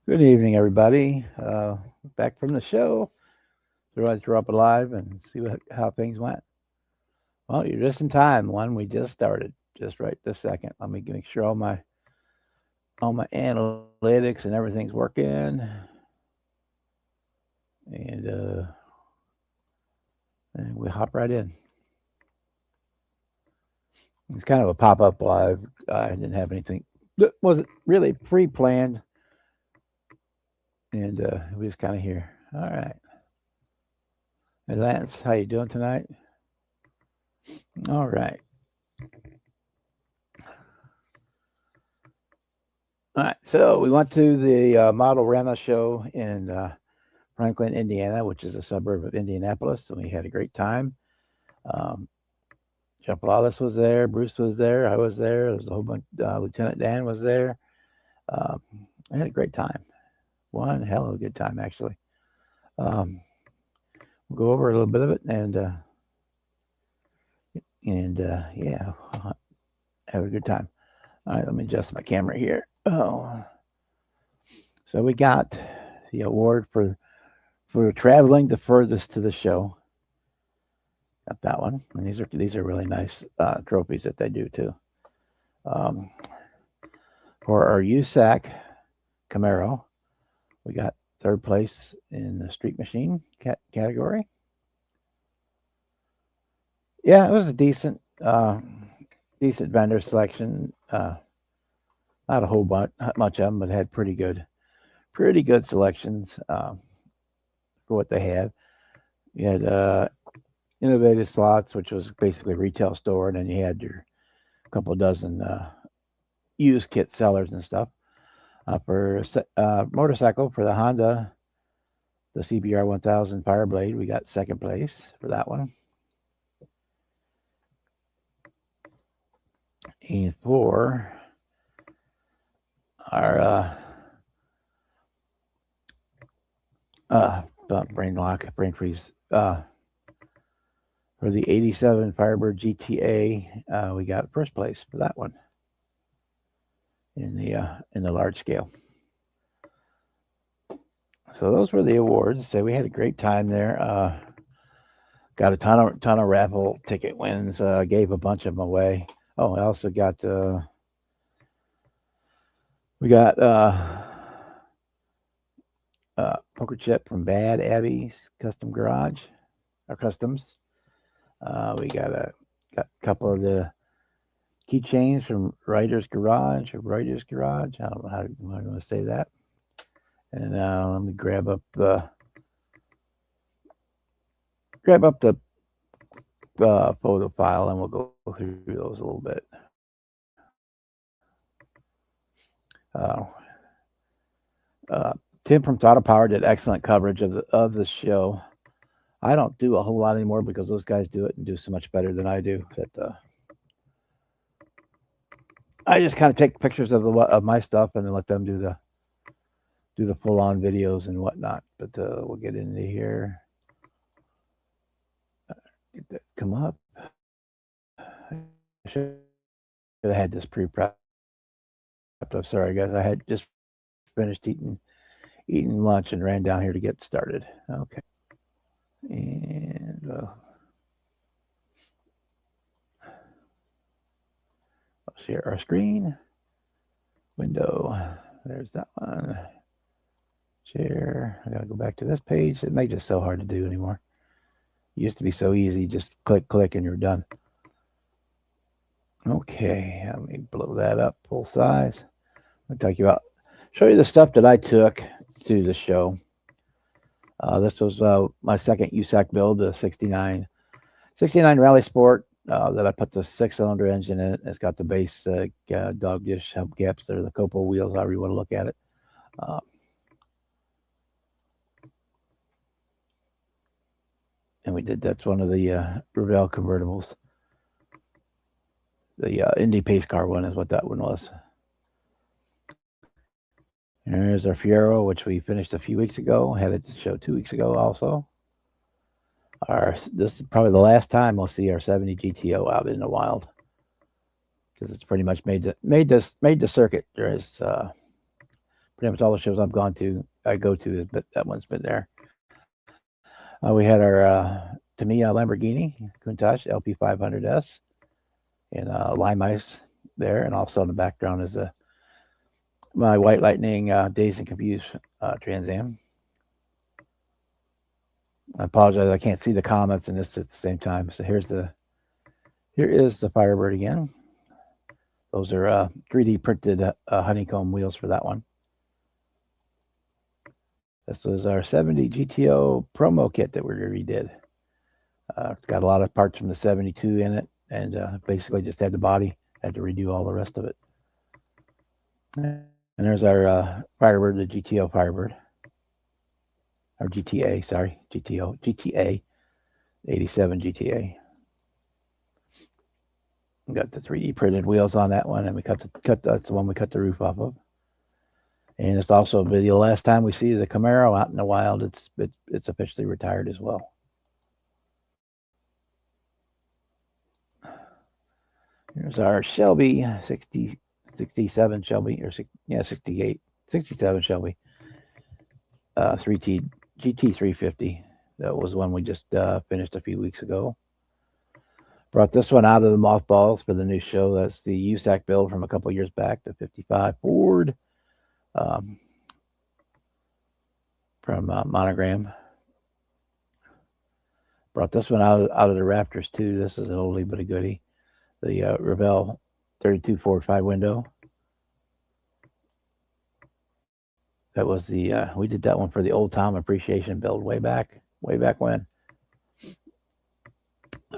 Good evening, everybody. Back from the show. Realized we're up alive and see how things went. Well, you're just in time. One we just started, just right this second. Let me make sure all my analytics and everything's working, and and we hop right in. It's kind of a pop up live. I didn't have anything that wasn't really pre planned, and we just kind of here. All right. Hey, Lance, how you doing tonight? All right. All right, so we went to the Model Rama show in Franklin, Indiana, which is a suburb of Indianapolis, and we had a great time. Um, Jeff Lawless was there, Bruce was there, I was there. There was a whole bunch. Lieutenant Dan was there. Um, I had a great time. One hell of a good time, actually. Um, we'll go over a little bit of it, and yeah, have a good time. All right, let me adjust my camera here. Oh, so we got the award for traveling the furthest to the show. Got that one, and these are really nice trophies that they do too. Um, for our USAC Camaro, we got third place in the street machine category. Yeah, it was a decent vendor selection. Not a whole bunch, not much of them, but had pretty good selections for what they had. You had Innovative Slots, which was basically a retail store, and then you had your couple dozen used kit sellers and stuff. For motorcycle, for the Honda, the CBR 1000 Fireblade, we got second place for that one. And for our brain freeze. For the 87 Firebird GTA, we got first place for that one in the large scale. So those were the awards. So we had a great time there. Got a ton of raffle ticket wins. Gave a bunch of them away. Oh, I also got we got poker chip from Bad Abby's Custom Garage or Customs. We got a couple of the keychains from Writer's Garage or Writer's Garage. I don't know how I'm going to say that. And let me grab up the photo file, and we'll go through those a little bit. Tim from Auto Power did excellent coverage of the show. I don't do a whole lot anymore because those guys do it and do so much better than I do. That I just kind of take pictures of my stuff and then let them do the full on videos and whatnot. But we'll get into here. Get that come up. I should have had this pre-prepped. I'm sorry, guys. I had just finished eating lunch and ran down here to get started. Okay. And I'll share our screen. Window. There's that one. Share. I gotta go back to this page. It makes it so hard to do anymore. It used to be so easy. Just click, and you're done. Okay, let me blow that up full size. I'll show you the stuff that I took to the show. This was my second USAC build, the 69 Rally Sport that I put the 6-cylinder engine in it. It's got the base dog dish hubcaps. They're the Copo wheels, however you want to look at it. And that's one of the Revell convertibles. The Indy Pace Car one is what that one was. And there's our Fiero, which we finished a few weeks ago. Had it to show 2 weeks ago also. This is probably the last time we'll see our 70 GTO out in the wild, because it's pretty much made the circuit. There's pretty much all the shows I go to, but that one's been there. We had our Tamiya Lamborghini Countach LP500S in lime ice there, and also in the background is my White Lightning Dazed and Confused Trans Am. I apologize, I can't see the comments in this at the same time. So here is the Firebird again. Those are 3D printed honeycomb wheels for that one. This was our 70 GTO promo kit that we redid. Got a lot of parts from the 72 in it, and basically just had the body. Had to redo all the rest of it. And there's our Firebird, the GTO Firebird. Or GTA, sorry, GTA, 87 GTA. We got the 3D printed wheels on that one, and we that's the one we cut the roof off of. And it's also the last time we see the Camaro out in the wild. It's officially retired as well. Here's our Shelby 67 Shelby, or 67 Shelby. 3T GT350. That was one we just finished a few weeks ago. Brought this one out of the mothballs for the new show. That's the USAC build from a couple years back, the 55 Ford from Monogram. Brought this one out of the rafters too. This is an oldie but a goodie. The Revell 32 Ford 5-window. That was the we did that one for the Old Time Appreciation build way back when.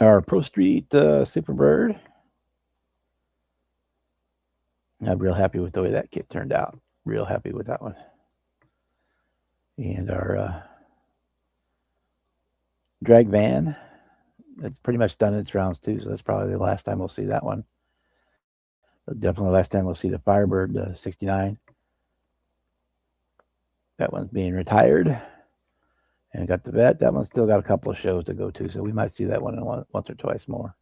Our Pro Street Superbird. I'm real happy with the way that kit turned out. Real happy with that one. And our drag van. It's pretty much done its rounds too, so that's probably the last time we'll see that one. But definitely the last time we'll see the Firebird 69. That one's being retired. And got the vet. That one's still got a couple of shows to go to, so we might see that one once or twice more.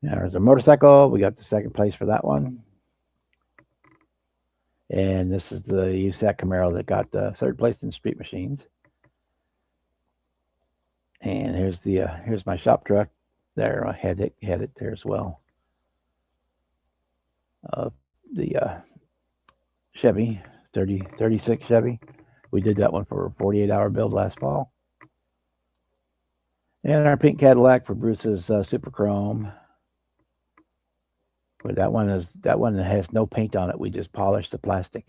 Now there's a motorcycle. We got the second place for that one. And this is the USAC Camaro that got third place in Street Machines. And here's my shop truck. There, I had it there as well. The Chevy 36 Chevy. We did that one for a 48-hour build last fall. And our pink Cadillac for Bruce's Super Chrome. But that one has no paint on it. We just polished the plastic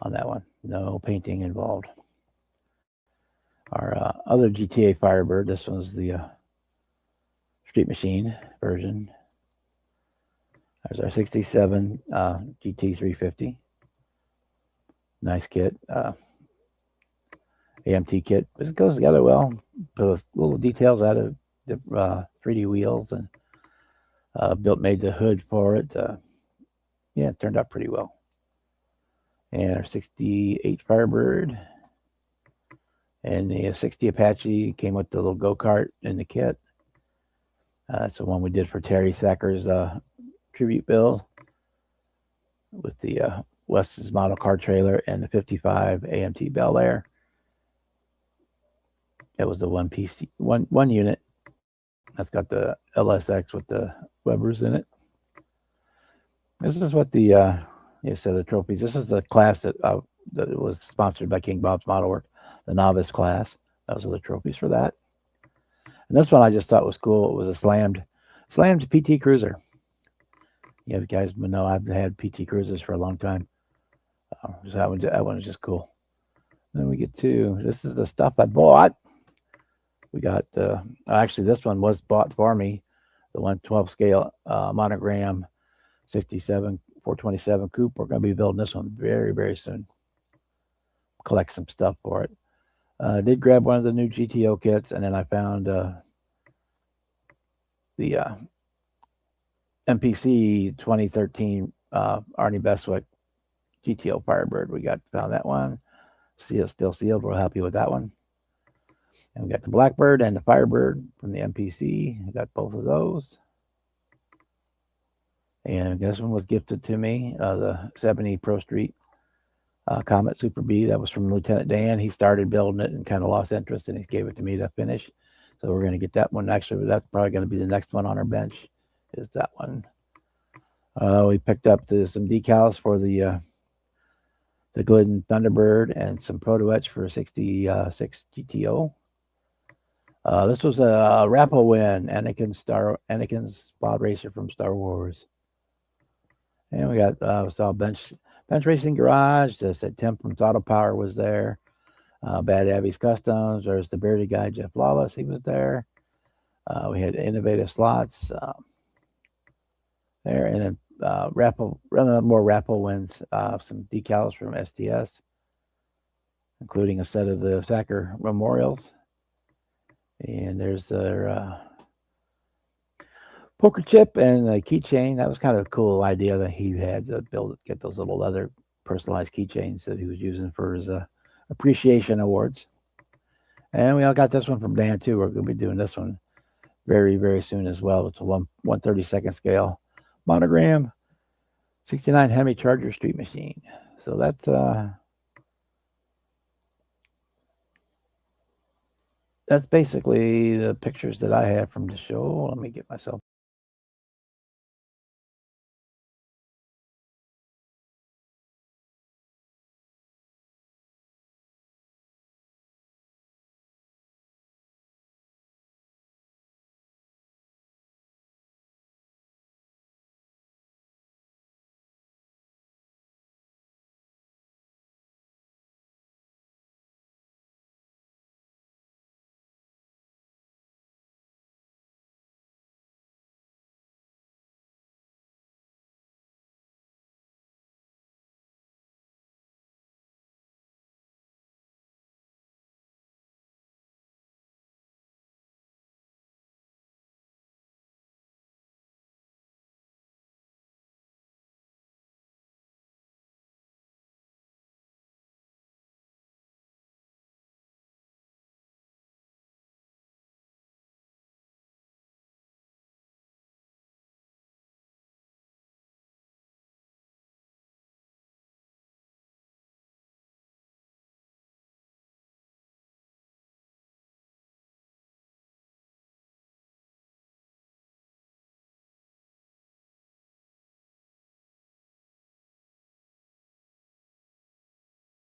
on that one. No painting involved. Our other GTA Firebird. This one's the Street Machine version. There's our 67 GT350. Nice kit. AMT kit. But it goes together well. Put little details out of the 3D wheels and made the hood for it. Yeah, it turned out pretty well. And our 68 Firebird. And the 60 Apache came with the little go-kart in the kit. That's the one we did for Terry Sacker's tribute build with the West's model car trailer and the 55 AMT Bel Air. That was the one piece, one unit. That's got the LSX with the Webers in it. This is what the the trophies. This is the class that was sponsored by King Bob's Model Work, the novice class. Those are the trophies for that. And this one I just thought was cool. It was a slammed PT Cruiser. You guys know I've had PT Cruisers for a long time. So that one is just cool. Then we get to, this is the stuff I bought. We got actually this one was bought for me, the 112 scale Monogram 67 427 coupe. We're going to be building this one very, very soon. Collect some stuff for it. I did grab one of the new GTO kits, and then I found the MPC 2013 Arnie Bestwick GTO Firebird. We found that one. Still sealed. We're happy with that one. And we got the Blackbird and the Firebird from the MPC. We got both of those. And this one was gifted to me, the 70 Pro Street Comet Super B. That was from Lieutenant Dan. He started building it and kind of lost interest, and he gave it to me to finish. So we're going to get that one. Actually, that's probably going to be the next one on our bench, is that one. We picked up some decals for the Glidden Thunderbird and some Proto Etch for 66 GTO. This was a Rappo win, Anakin's pod racer from Star Wars. And we got saw Bench Racing Garage. Said Tim from Auto Power was there. Bad Abby's Customs. There's the Beardy guy, Jeff Lawless. He was there. We had Innovative Slots there, and then more Rappo wins. Some decals from STS, including a set of the Sacker Memorials. And there's their poker chip and a keychain. That was kind of a cool idea that he had to get those little other personalized keychains that he was using for his appreciation awards. And we all got this one from Dan too. We're going to be doing this one very, very soon as well. It's a 1/32 scale monogram 69 Hemi Charger Street Machine. So that's basically the pictures that I have from the show. Let me get myself.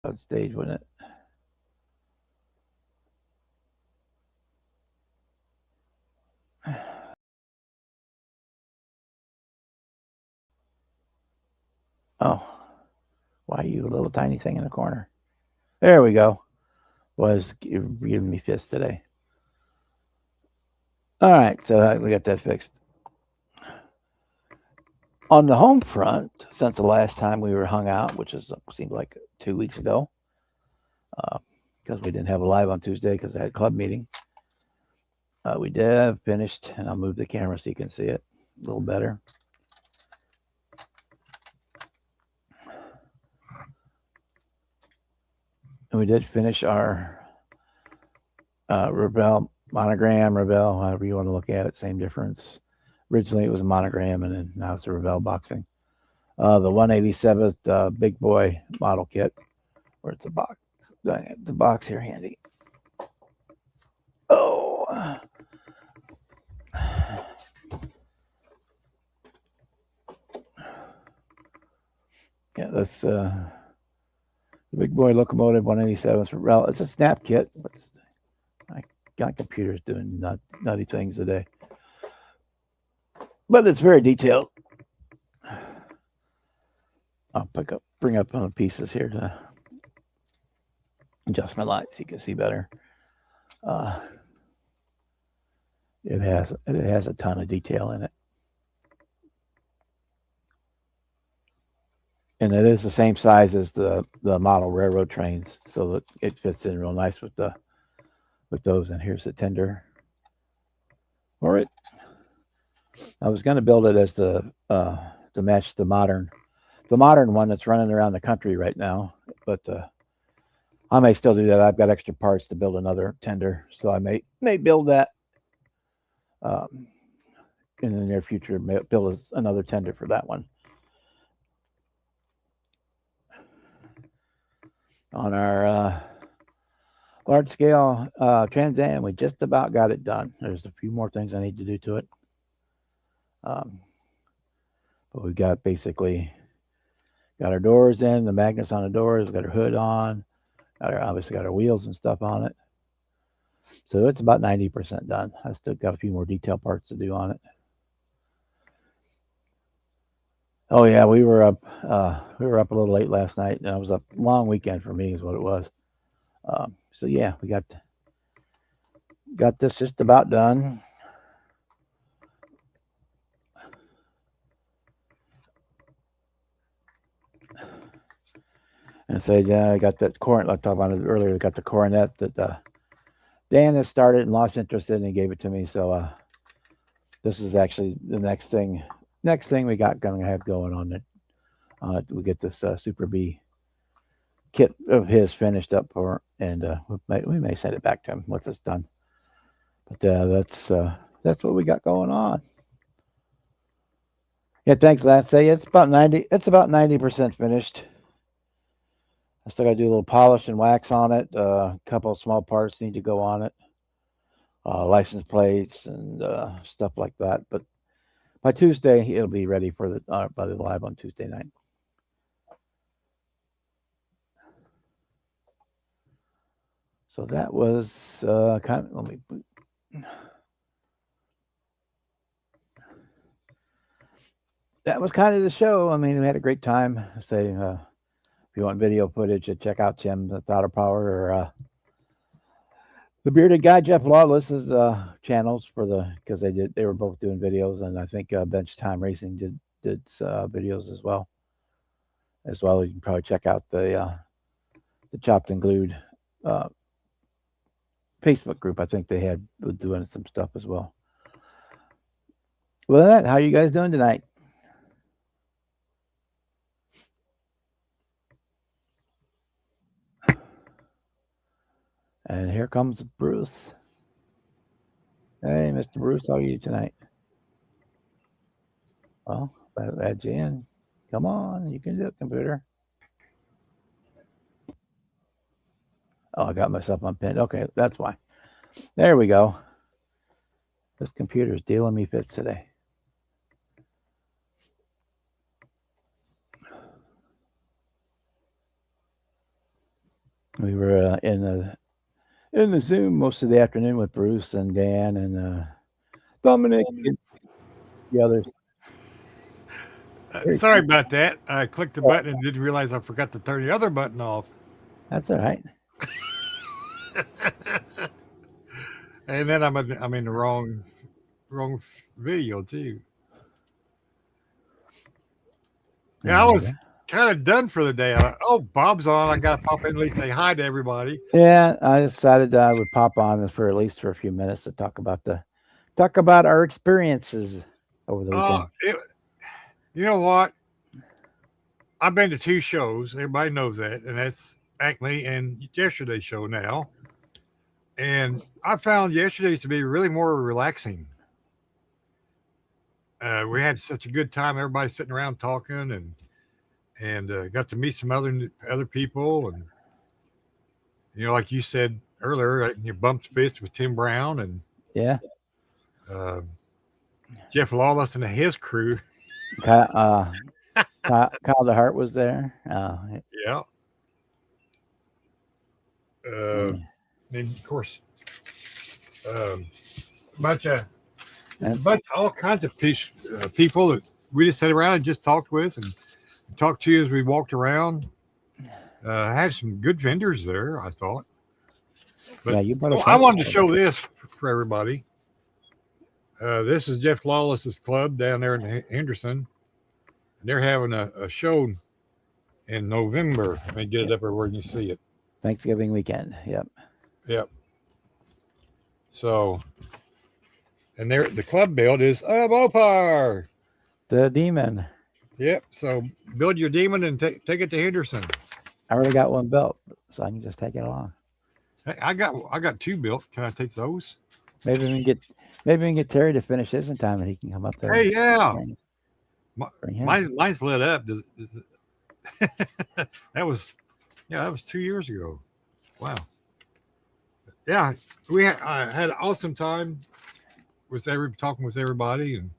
On stage, wouldn't it? Oh, why are you a little tiny thing in the corner? There we go. Was giving me fists today. All right, so we got that fixed. On the home front, since the last time we were hung out, which seemed like 2 weeks ago, because we didn't have a live on Tuesday because I had a club meeting. We did have finished, and I'll move the camera so you can see it a little better. And we did finish our Rebelle monogram, Rebelle, however you want to look at it, same difference. Originally it was a monogram, and then now it's a Rebelle boxing. The 187th Big Boy model kit, where it's a box. The box here handy. Oh. Yeah, that's the Big Boy Locomotive 187 for Rel. It's a snap kit. I got computers doing nutty things today, but it's very detailed. I'll bring up the pieces here to adjust my light so you can see better. It has a ton of detail in it, and it is the same size as the model railroad trains, so that it fits in real nice with those. And here's the tender for it. I was going to build it as to match the modern one that's running around the country right now, but I may still do that. I've got extra parts to build another tender, so I may build that in the near future. Build another tender for that one. on our large scale Trans Am. We just about got it done. There's a few more things I need to do to it. But we've got basically got our doors in, the magnets on the doors, we've got our hood on, obviously got our wheels and stuff on it. So it's about 90% done. I still got a few more detail parts to do on it. Oh yeah, we were up a little late last night. And it was a long weekend for me, is what it was. So yeah, we got this just about done. And so yeah, I got that coronet. I talked about it earlier. We got the coronet that Dan has started and lost interest in, and he gave it to me. So this is actually the next thing we got going to have going on it. We get this Super B kit of his finished up for, and we may send it back to him once it's done. But that's what we got going on. Yeah, thanks, Lance. Say it's about 90% finished. I still got to do a little polish and wax on it. A couple of small parts need to go on it. License plates and stuff like that. But by Tuesday, it'll be ready for the live on Tuesday night. So that was kind of, that was kind of the show. I mean, we had a great time. Say, if you want video footage, check out Tim, the Thought of Power, or the Bearded Guy, Jeff Lawless's channels because they were both doing videos, and I think Bench Time Racing did videos as well. You can probably check out the Chopped and Glued Facebook group. I think they was doing some stuff as well. Well, how are you guys doing tonight? And here comes Bruce. Hey, Mr. Bruce, how are you tonight? Well, add you in. Come on, you can do it, computer. Oh, I got myself unpinned. Okay, that's why. There we go. This computer's dealing me fits today. We were in the Zoom most of the afternoon with Bruce and Dan and Dominic and the others. Sorry about that. I clicked the button and didn't realize I forgot to turn the other button off. That's all right. And then I'm in the wrong video too. Yeah, I was kind of done for the day. Bob's on. I got to pop in at least say hi to everybody. Yeah, I decided I would pop on at least for a few minutes to talk about our experiences over the weekend. You know what? I've been to 2 shows. Everybody knows that, and that's Acme and yesterday's show now. And I found yesterday's to be really more relaxing. We had such a good time. Everybody sitting around talking and got to meet some other people. And, like you said earlier, you bumped fists with Tim Brown and yeah, Jeff Lawless and his crew. Kyle DeHart was there. Yeah. And of course, a bunch of all kinds of people that we just sat around and just talked with and talked to as we walked around. Had some good vendors there, I thought. But yeah, I wanted to show this for everybody. This is Jeff Lawless's club down there in Henderson. And they're having a show in November. Let me get it up where you can see it. Thanksgiving weekend. Yep. So, and the club build is Mopar. The Demon. Yep. So build your Demon and take it to Henderson. I already got one built, so I can just take it along. Hey, I got 2 built. Can I take those? Maybe we can get Terry to finish his in time, and he can come up there. Hey, yeah. Mine's lit up. That was Yeah, that was 2 years ago. Wow. Yeah, I had an awesome time with talking with everybody and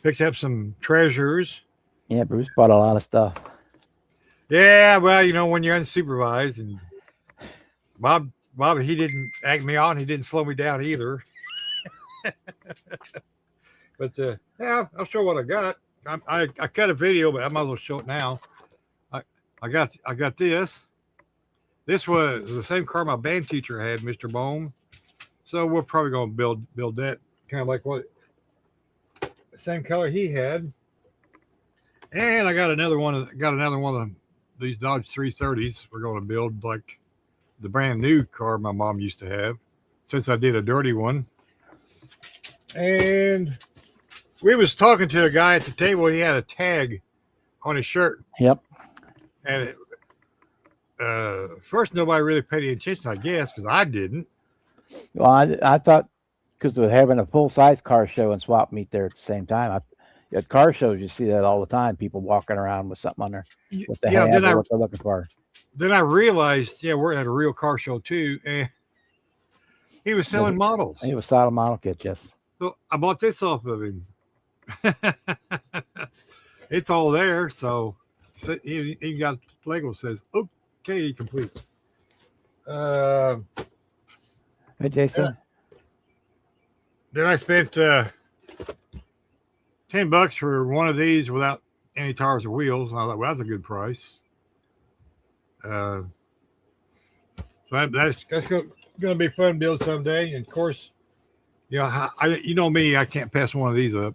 picked up some treasures. Yeah, Bruce bought a lot of stuff. Yeah, well, when you're unsupervised, and Bob, he didn't act me on. He didn't slow me down either. But yeah, I'll show what I got. I cut a video, but I might as well show it now. I I got this. This was the same car my band teacher had, Mr. Bohm. So we're probably gonna build that kind of like what the same color he had. And I got another one. Got another one of these Dodge 330s. We're going to build like the brand new car my mom used to have, since I did a dirty one. And we was talking to a guy at the table. He had a tag on his shirt. Yep. And first nobody really paid any attention, I guess, because I didn't. Well, I thought because we're having a full size car show and swap meet there at the same time. At car shows, you see that all the time. People walking around with something on their what they have or what they're looking for. Then I realized, yeah, we're at a real car show too, and he was selling models. He was selling model kits, yes. So I bought this off of him. It's all there, so he got Lego says, "Okay, complete." Hey, Jason. Then I spent $10 for one of these without any tires or wheels. And I thought, well, that's a good price. So that's going to be fun to build someday. And of course, you know me, I can't pass one of these up.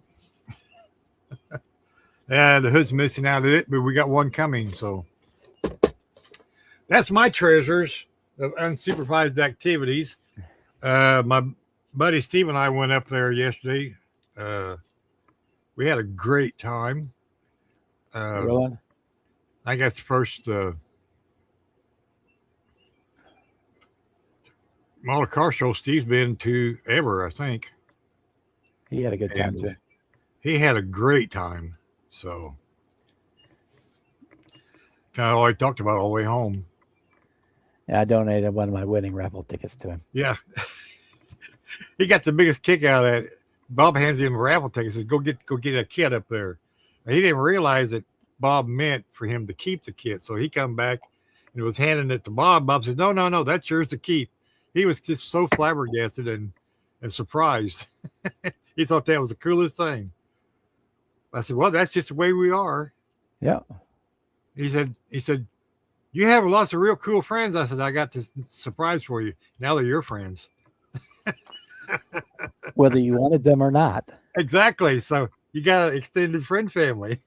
The hood's missing out of it, but we got one coming. So that's my treasures of unsupervised activities. My buddy Steve and I went up there yesterday. We had a great time. Really? I guess the first model car show Steve's been to ever, I think. He had a good time too. He had a great time. So kind of all I talked about all the way home. Yeah, I donated one of my winning raffle tickets to him. Yeah. He got the biggest kick out of that. Bob hands him a raffle ticket, says, go get a kit up there. And he didn't realize that Bob meant for him to keep the kit. So he come back and was handing it to Bob. Bob said, no, that's yours to keep. He was just so flabbergasted and surprised. He thought that was the coolest thing. I said, well, that's just the way we are. Yeah. He said, you have lots of real cool friends. I said, I got this surprise for you. Now they're your friends. Whether you wanted them or not. Exactly. So you got an extended friend family.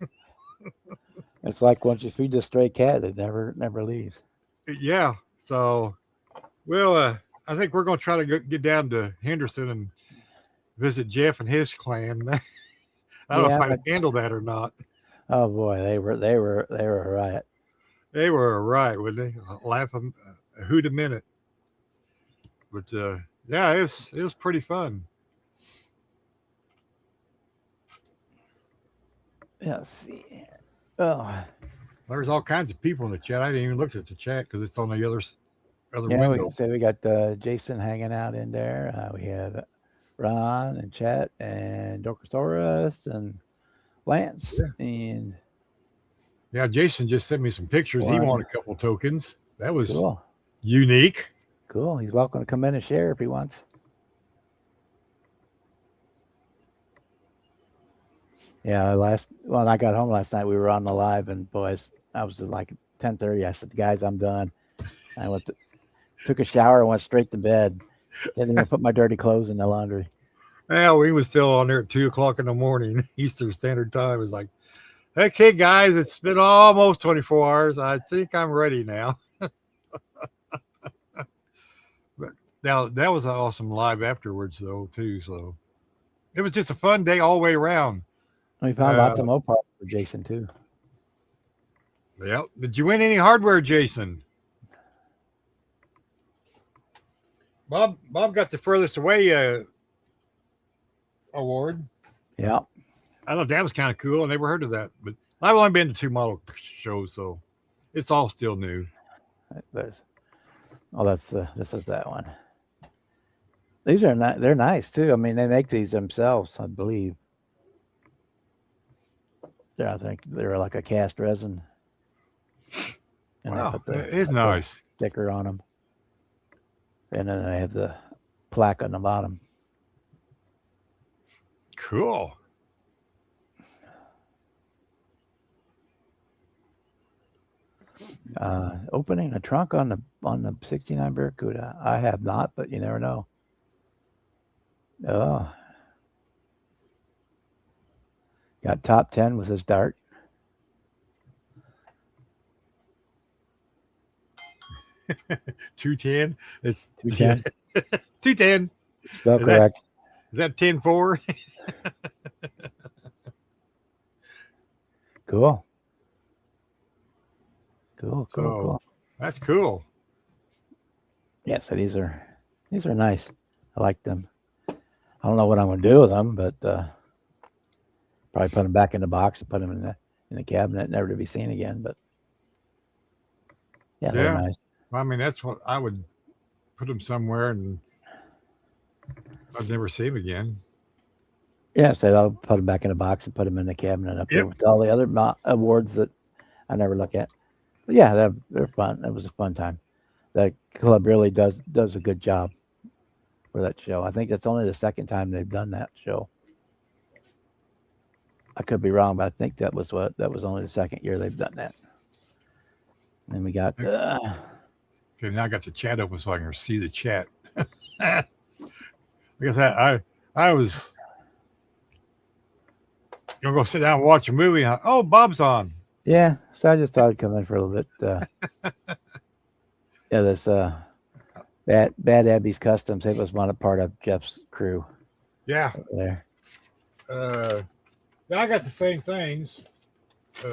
It's like once you feed the stray cat, it never leaves. Yeah. So, well, I think we're going to try to get down to Henderson and visit Jeff and his clan. I don't know if I can handle that or not. Oh boy, they were a riot. They were a riot, wouldn't they? Laugh a hoot a minute. But yeah, it was pretty fun. Let's see. Oh, there's all kinds of people in the chat. I didn't even look at the chat because it's on the other yeah, window. We got Jason hanging out in there. We have Ron and Chat and Dorcosaurus and Lance and Jason just sent me some pictures. He won a couple tokens. That was cool. Unique. Cool. He's welcome to come in and share if he wants. Yeah, when I got home last night, we were on the live, and boys, I was at like 10:30. I said, guys, I'm done. I took a shower and went straight to bed. Didn't even put my dirty clothes in the laundry. Well, we was still on there at 2:00 in the morning, Eastern Standard Time. It was like, okay, guys, it's been almost 24 hours. I think I'm ready now. But now that was an awesome live afterwards, though, too. So it was just a fun day all the way around. We found lots of Mopar for Jason, too. Yeah. Did you win any hardware, Jason? Bob got the furthest away award. Yeah. I thought that was kind of cool. I never heard of that, but I've only been to 2 model shows, so It's all still new. There's, oh, this is that one. These are not. They're nice too. I mean, they make these themselves, I believe. Yeah, I think they're like a cast resin, and they Wow, put it is the nice. sticker on them, and then they have the plaque on the bottom. Cool. Opening a trunk on the '69 Barracuda. I have not, but you never know. Oh, got top 10 with his dart. $210. It's 210. $210. Spell correct. Is that 10-4? Cool. So that's cool. Yeah, so these are nice. I like them. I don't know what I'm going to do with them, but probably put them back in the box and put them in the cabinet, never to be seen again. But yeah, they're nice. I mean, that's what I would put them somewhere, and I'd never see them again. Yeah, so I'll put them back in the box and put them in the cabinet up there with all the other awards that I never look at. But yeah, they're fun. It was a fun time. The club really does a good job for that show. I think that's only the second time they've done that show. I could be wrong, but I think that was only the second year they've done that. And we got okay, now I got the chat open so I can see the chat. Like I said, I was gonna go sit down and watch a movie. Oh, Bob's on. Yeah, so I just thought I'd come in for a little bit. Yeah, this Bad Abby's Customs. It was one part of Jeff's crew. Yeah, there. Yeah, I got the same things,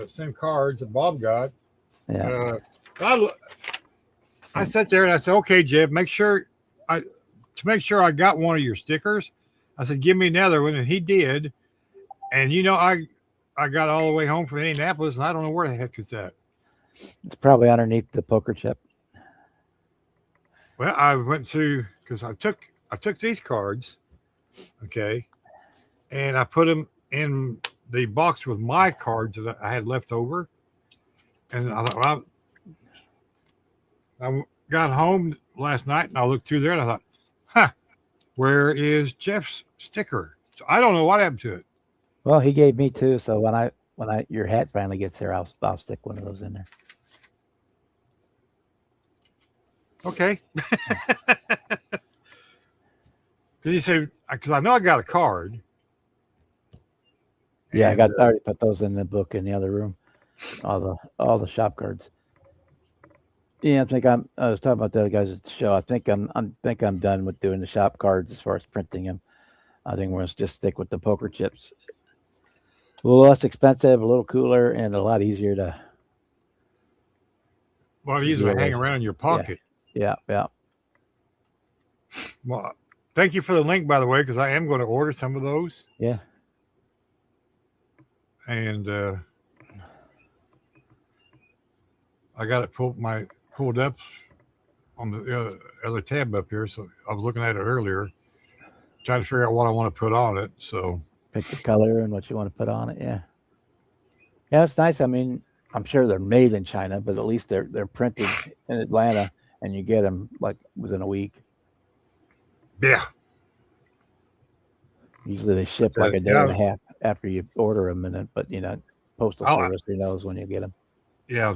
same cards that Bob got. Yeah. I sat there and I said, "Okay, Jeff, make sure I got one of your stickers." I said, "Give me another one," and he did. And I got all the way home from Indianapolis, and I don't know where the heck is that. It's probably underneath the poker chip. Well, I went to because I took these cards, okay, and I put them in the box with my cards that I had left over, and I thought, well, I got home last night and I looked through there and I thought, where is Jeff's sticker? So I don't know what happened to it. Well, he gave me two, so when your hat finally gets here, I'll stick one of those in there. Okay. Because you say, because I know I got a card. Yeah, I already put those in the book in the other room. All the shop cards. Yeah, I was talking about the other guys at the show. I think I'm done with doing the shop cards as far as printing them. I think we're gonna just stick with the poker chips. A little less expensive, a little cooler, and a lot easier to. Well, easier to hang around in your pocket. Yeah. Well, thank you for the link, by the way, because I am going to order some of those. Yeah. And I got it pulled up on the other tab up here, so I was looking at it earlier, trying to figure out what I want to put on it. So pick the color and what you want to put on it. Yeah, it's nice. I mean, I'm sure they're made in China, but at least they're printed in Atlanta, and you get them like within a week. Yeah. Usually they ship like a day and a half after you order them, but postal service knows when you get them. Yeah,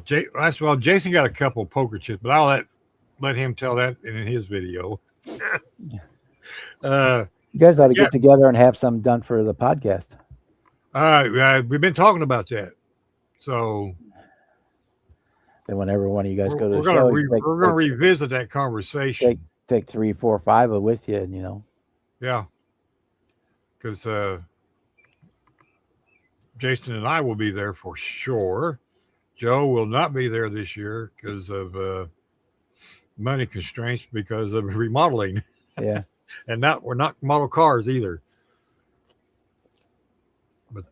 well, Jason got a couple of poker chips, but I'll let him tell that in his video. You guys ought to get together and have some done for the podcast. We've been talking about that. So then whenever one of you guys go to the show, we're going to revisit that conversation. Take 3, 4, 5 with you, and Yeah. Because Jason and I will be there for sure. Joe will not be there this year because of money constraints because of remodeling. Yeah. And we're not model cars either. But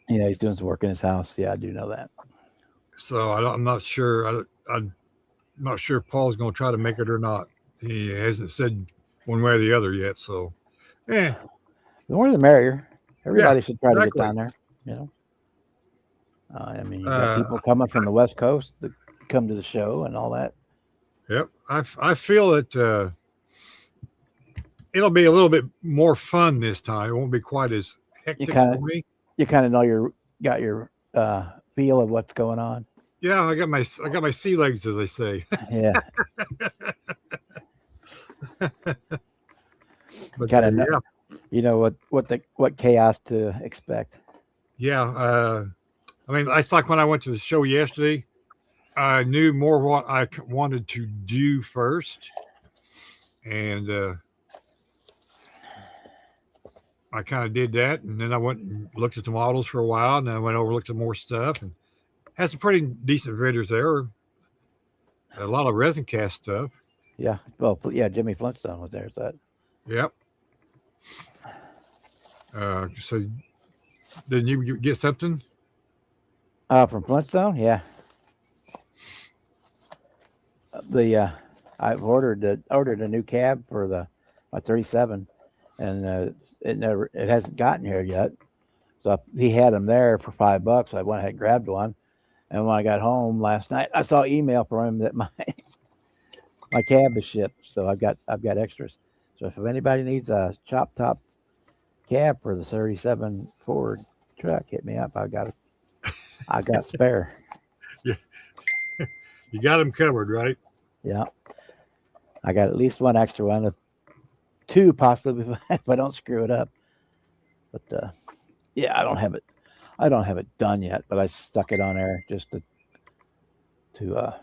he's doing some work in his house. Yeah, I do know that. So I'm not sure. I'm not sure if Paul's going to try to make it or not. He hasn't said one way or the other yet. So, The more the merrier. yeah, Everybody should try to get exactly. down there. You know, I mean, you got Uh, people coming from the West Coast to come to the show and all that. yep. I feel that it'll be a little bit more fun this time. It won't be quite as You hectic kind for of me. you kind of know got your feel of what's going on. Yeah, I got my sea legs, as they say. Yeah, But kind of know. yeah, You know what chaos to expect. yeah. I mean, it's like when I went to the show yesterday. I knew more what I wanted to do first, and I kind of did that. And then I went and looked at the models for a while, and then I went over and looked at more stuff, and had some pretty decent vendors there. A lot of resin cast stuff. Yeah. Well, yeah. Jimmy Flintstone was there. So that. Yep. So didn't you get something? From Flintstone, yeah. The I've ordered a new cab for my 37, and it hasn't gotten here yet. So he had them there for $5. I went ahead and grabbed one, and when I got home last night, I saw email from him that my cab is shipped. So I've got extras. So if anybody needs a chop top cab for the 37 Ford truck, hit me up. I got spare. Yeah, you got them covered, right? Yeah. I got at least one extra one, two possibly if I don't screw it up. But yeah, I don't have it done yet, but I stuck it on there just to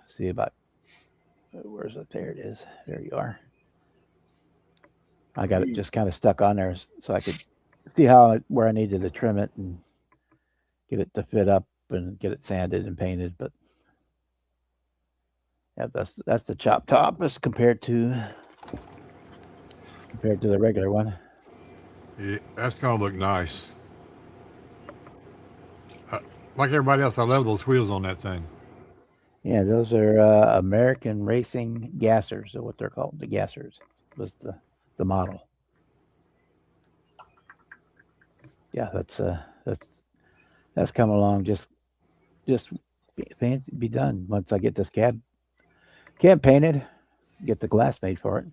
see about where's it? There it is. There you are. I got it just kind of stuck on there so I could see where I needed to trim it and get it to fit up and get it sanded and painted. But yeah, that's the chop top as compared to the regular one. Yeah, that's gonna look nice. Like everybody else, I love those wheels on that thing. Yeah, those are American Racing Gassers, or what they're called. The Gassers was the model. Yeah, that's coming along. Just be done once I get this cab painted, get the glass made for it.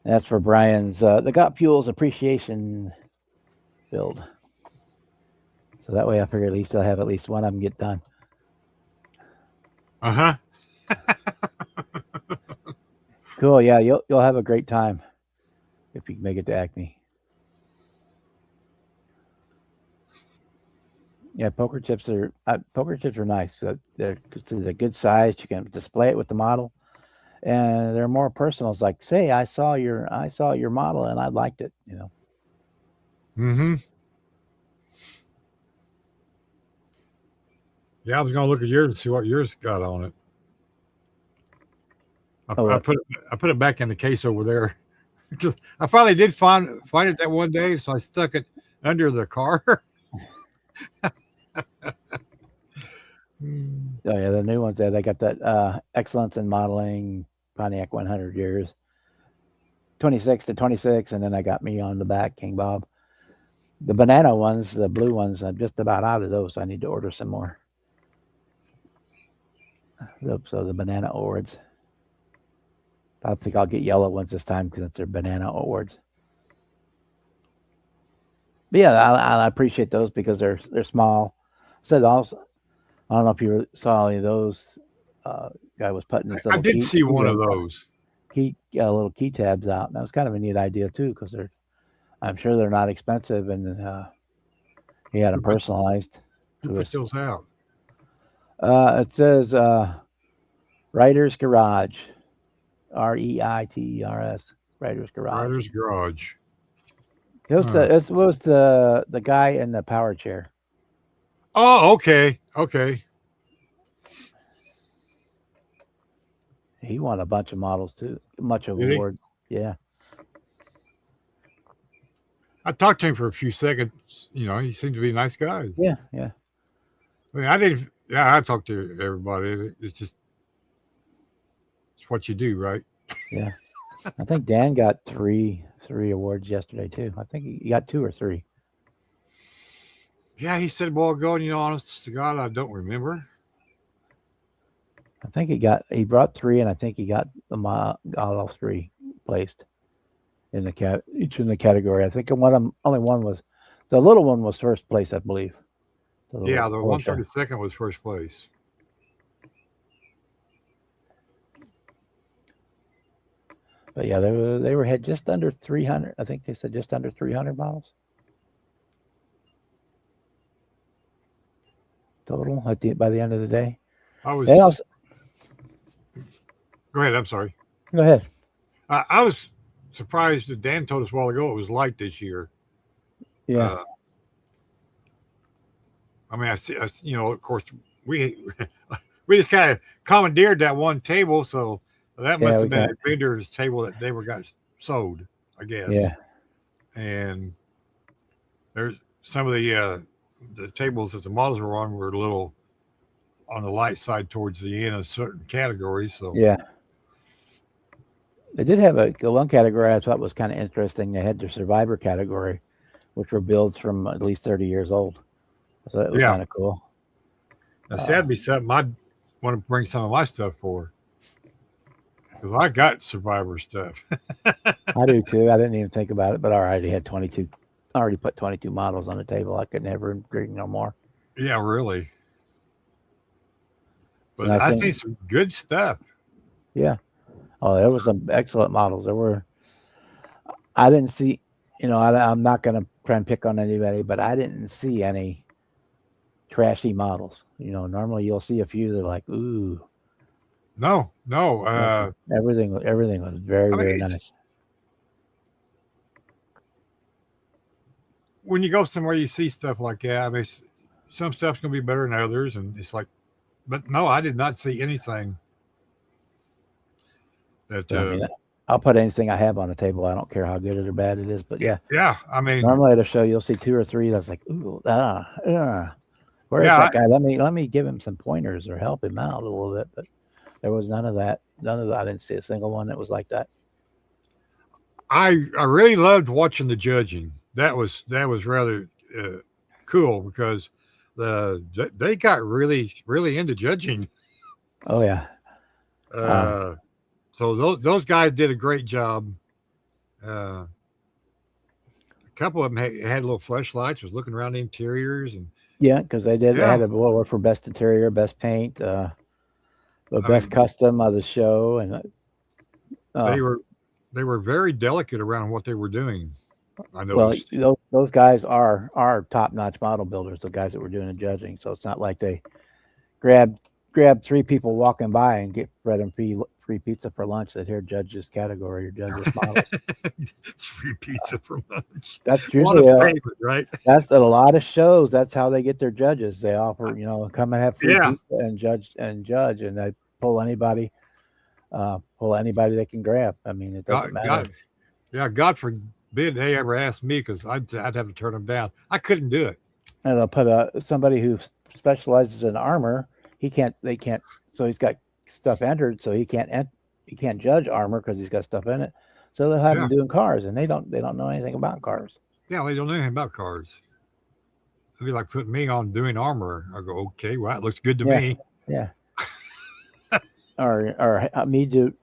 And that's for Brian's the Got Fuels appreciation build. So that way, I figure at least I'll have at least one of them get done. Cool. Yeah, you'll have a great time if you can make it to Acme. Yeah, poker chips are nice. They're a good size. You can display it with the model, and they're more personal. It's like, say, I saw your model and I liked it. You know. Mm-hmm. Yeah, I was gonna look at yours and see what yours got on it. I put it back in the case over there. I finally did find it that one day, so I stuck it under the car. Oh yeah, the new ones there. They got that excellence in modeling Pontiac 100 years, 26 to 26, and then I got me on the back, King Bob. The banana ones, the blue ones, I'm just about out of those. I need to order some more. So the banana awards. I think I'll get yellow ones this time because they're banana awards. But yeah, I appreciate those because they're small. Said also, I don't know if you saw any of those. Guy was putting this. I did see one of those. Little key tabs out. And that was kind of a neat idea too because I'm sure they're not expensive, and he had them personalized. Who put those out? It says Writer's Garage, Reiters, Writer's Garage. Writer's Garage. It was the guy in the power chair. Oh, okay. He won a bunch of models too, much of awards. Yeah. I talked to him for a few seconds. You know, he seemed to be a nice guy. Yeah. I mean, I didn't Yeah, I talk to everybody. It's just it's what you do, right? Yeah. I think Dan got three awards yesterday too. I think he got two or three. Yeah, he said a while ago, and honest to God, I don't remember. I think he brought three, and I think he got all three placed in each in the category. I think only one was the little one was first place, I believe. The Yeah, little the Porsche. 132nd was first place. But yeah, they were had just under 300. I think they said just under 300 models total by the end of the day. I They was. also Go ahead. I'm sorry. go ahead. I was surprised that Dan told us a while ago it was light this year. Yeah, Uh, I mean, of course, we we just kind of commandeered that one table, so that yeah, must we have been got a vendor's table that they were got sold, I guess. yeah, And there's some of the tables that the models were on were a little on the light side towards the end of certain categories. So yeah. They did have a one category I thought was kind of interesting. They had their survivor category, which were builds from at least 30 years old. So that was yeah, kind of cool. now see, Uh, that'd be something I'd want to bring some of my stuff for because I got Survivor stuff. I do too. I didn't even think about it, but I already had 22. I already put 22 models on the table. I could never bring no more. Yeah, really. And But I I think, seen some good stuff. yeah. Oh, there were some excellent models. I didn't see, I'm not going to try and pick on anybody, but I didn't see any trashy models. Normally you'll see a few that are like, ooh, No, no. everything was very, I mean, very nice. it's, when you go somewhere, you see stuff like that. I mean, some stuff's gonna be better than others, and it's like, but no, I did not see anything that. But I mean, I'll put anything I have on the table. I don't care how good or bad it is. But yeah, Yeah, I mean, normally at a show you'll see two or three that's like, ooh, where is yeah, that guy? Let me give him some pointers or help him out a little bit. But there was none of that. None of that. I didn't see a single one that was like that. I really loved watching the judging. That was rather uh, cool because they got really into judging. Oh yeah. Um, Uh, so those guys did a great job. A couple of them had little flashlights, was looking around the interiors, and yeah, because they did. They yeah, had a award for best interior, best paint, the I best mean custom of the show, and uh, they were they were very delicate around what they were doing. I well, noticed. those guys are top notch model builders. The guys that were doing the judging. So it's not like they grab grab three people walking by and get fed them free pizza for lunch. That here judge this category or judge this models. It's free pizza for lunch. That's What a usually payment, right? that's at a lot of shows. That's how they get their judges. They offer, come and have free Yeah. pizza and judge, and they pull anybody, they can grab. I mean, it doesn't matter. God, yeah. God forbid they ever asked me because I'd have to turn them down. I couldn't do it. And they'll put somebody who specializes in armor. He can't. They can't. So he's got stuff entered. So he can't judge armor because he's got stuff in it. So they'll have Yeah. him doing cars, and they don't know anything about cars. Yeah. They don't know anything about cars. It'd be like putting me on doing armor. I go, okay, well, that looks good to Yeah, me. yeah. Or me doing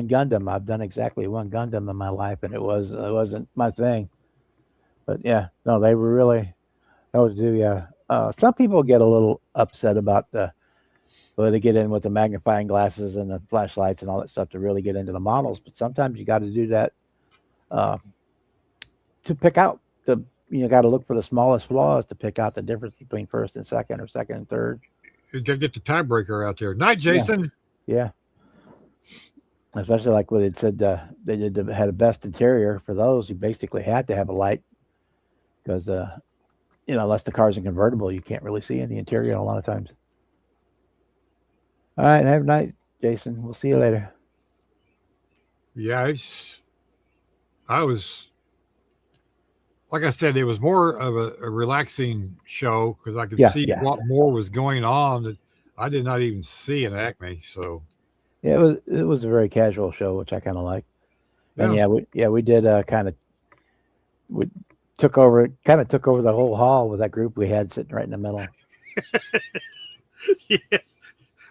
Gundam. I've done exactly one Gundam in my life, and it wasn't my thing. But yeah, no, they were really. That was the. Some people get a little upset about the where they get in with the magnifying glasses and the flashlights and all that stuff to really get into the models. But sometimes you got to do that uh, to pick out the. You got to look for the smallest flaws to pick out the difference between first and second or second and third. You got to get the tiebreaker out there. Night, Yeah, Jason. yeah. Especially like when it said had a best interior for those, you basically had to have a light because unless the car's in convertible, you can't really see in the interior a lot of times. All right, have a night, Jason. We'll see you later. Yeah, I was like I said, it was more of a relaxing show because I could Yeah, see yeah, what more was going on that I did not even see in Acme. So yeah. It was a very casual show, which I kind of like. And yeah, we did kind of we took over the whole hall with that group we had sitting right in the middle. yeah.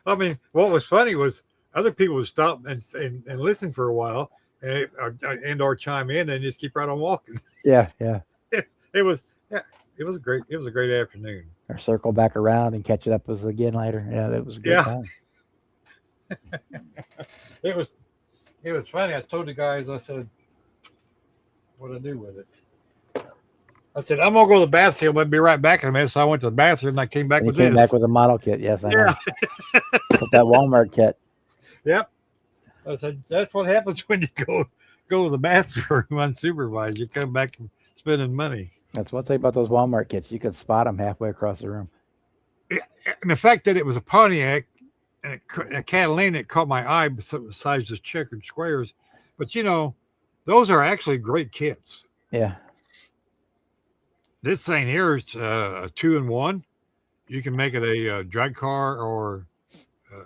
I mean, what was funny was other people would stop and listen for a while and or chime in and just keep right on walking. Yeah, yeah. It was yeah, it was a great afternoon. Or circle back around and catch it up with us again later. Yeah, that was a great Yeah, time. it was it was funny. I told the guys, I said, what I do with it. I said, I'm gonna go to the bathroom. I'll be right back in a minute. So I went to the bathroom and I came back And with he came this. back with a model kit. Yes, I Yeah. know. With that Walmart kit. Yep. I said, that's what happens when you go to the bathroom unsupervised. You come back from spending money. That's one thing about those Walmart kits. You could spot them halfway across the room. And the fact that it was a Pontiac and a Catalina, it caught my eye besides the checkered squares. But those are actually great kits. Yeah. This thing here is a 2-in-1. You can make it a drag car or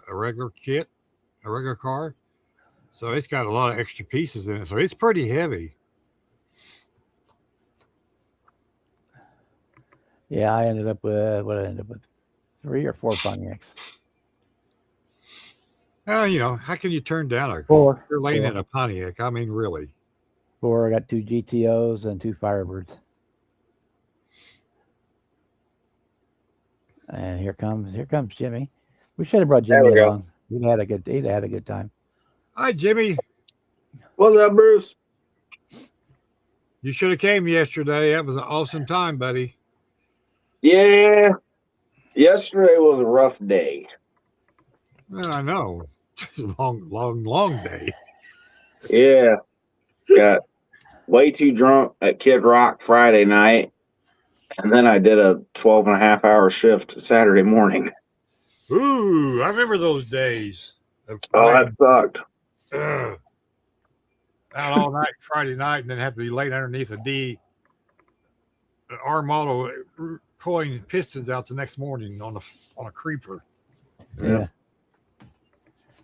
a regular kit, a regular car. So it's got a lot of extra pieces in it. So it's pretty heavy. Yeah, I ended up with what I ended up with 3 or 4 Pontiacs. How can you turn down a 4. Your lane 4. in a Pontiac? I mean, really. 4. I got 2 GTOs and 2 Firebirds. And here comes Jimmy. We should have brought Jimmy along. He'd had a good time. Hi, Jimmy. What's up, Bruce? You should have came yesterday. That was an awesome time, buddy. Yeah, yesterday was a rough day. Well, I know. It's a long day. Yeah, got way too drunk at Kid Rock Friday night, and then I did a 12.5-hour shift Saturday morning. Ooh, I remember those days. Oh, that sucked. Out all night Friday night, and then have to be laid underneath an R model pulling pistons out the next morning on a creeper. Yeah.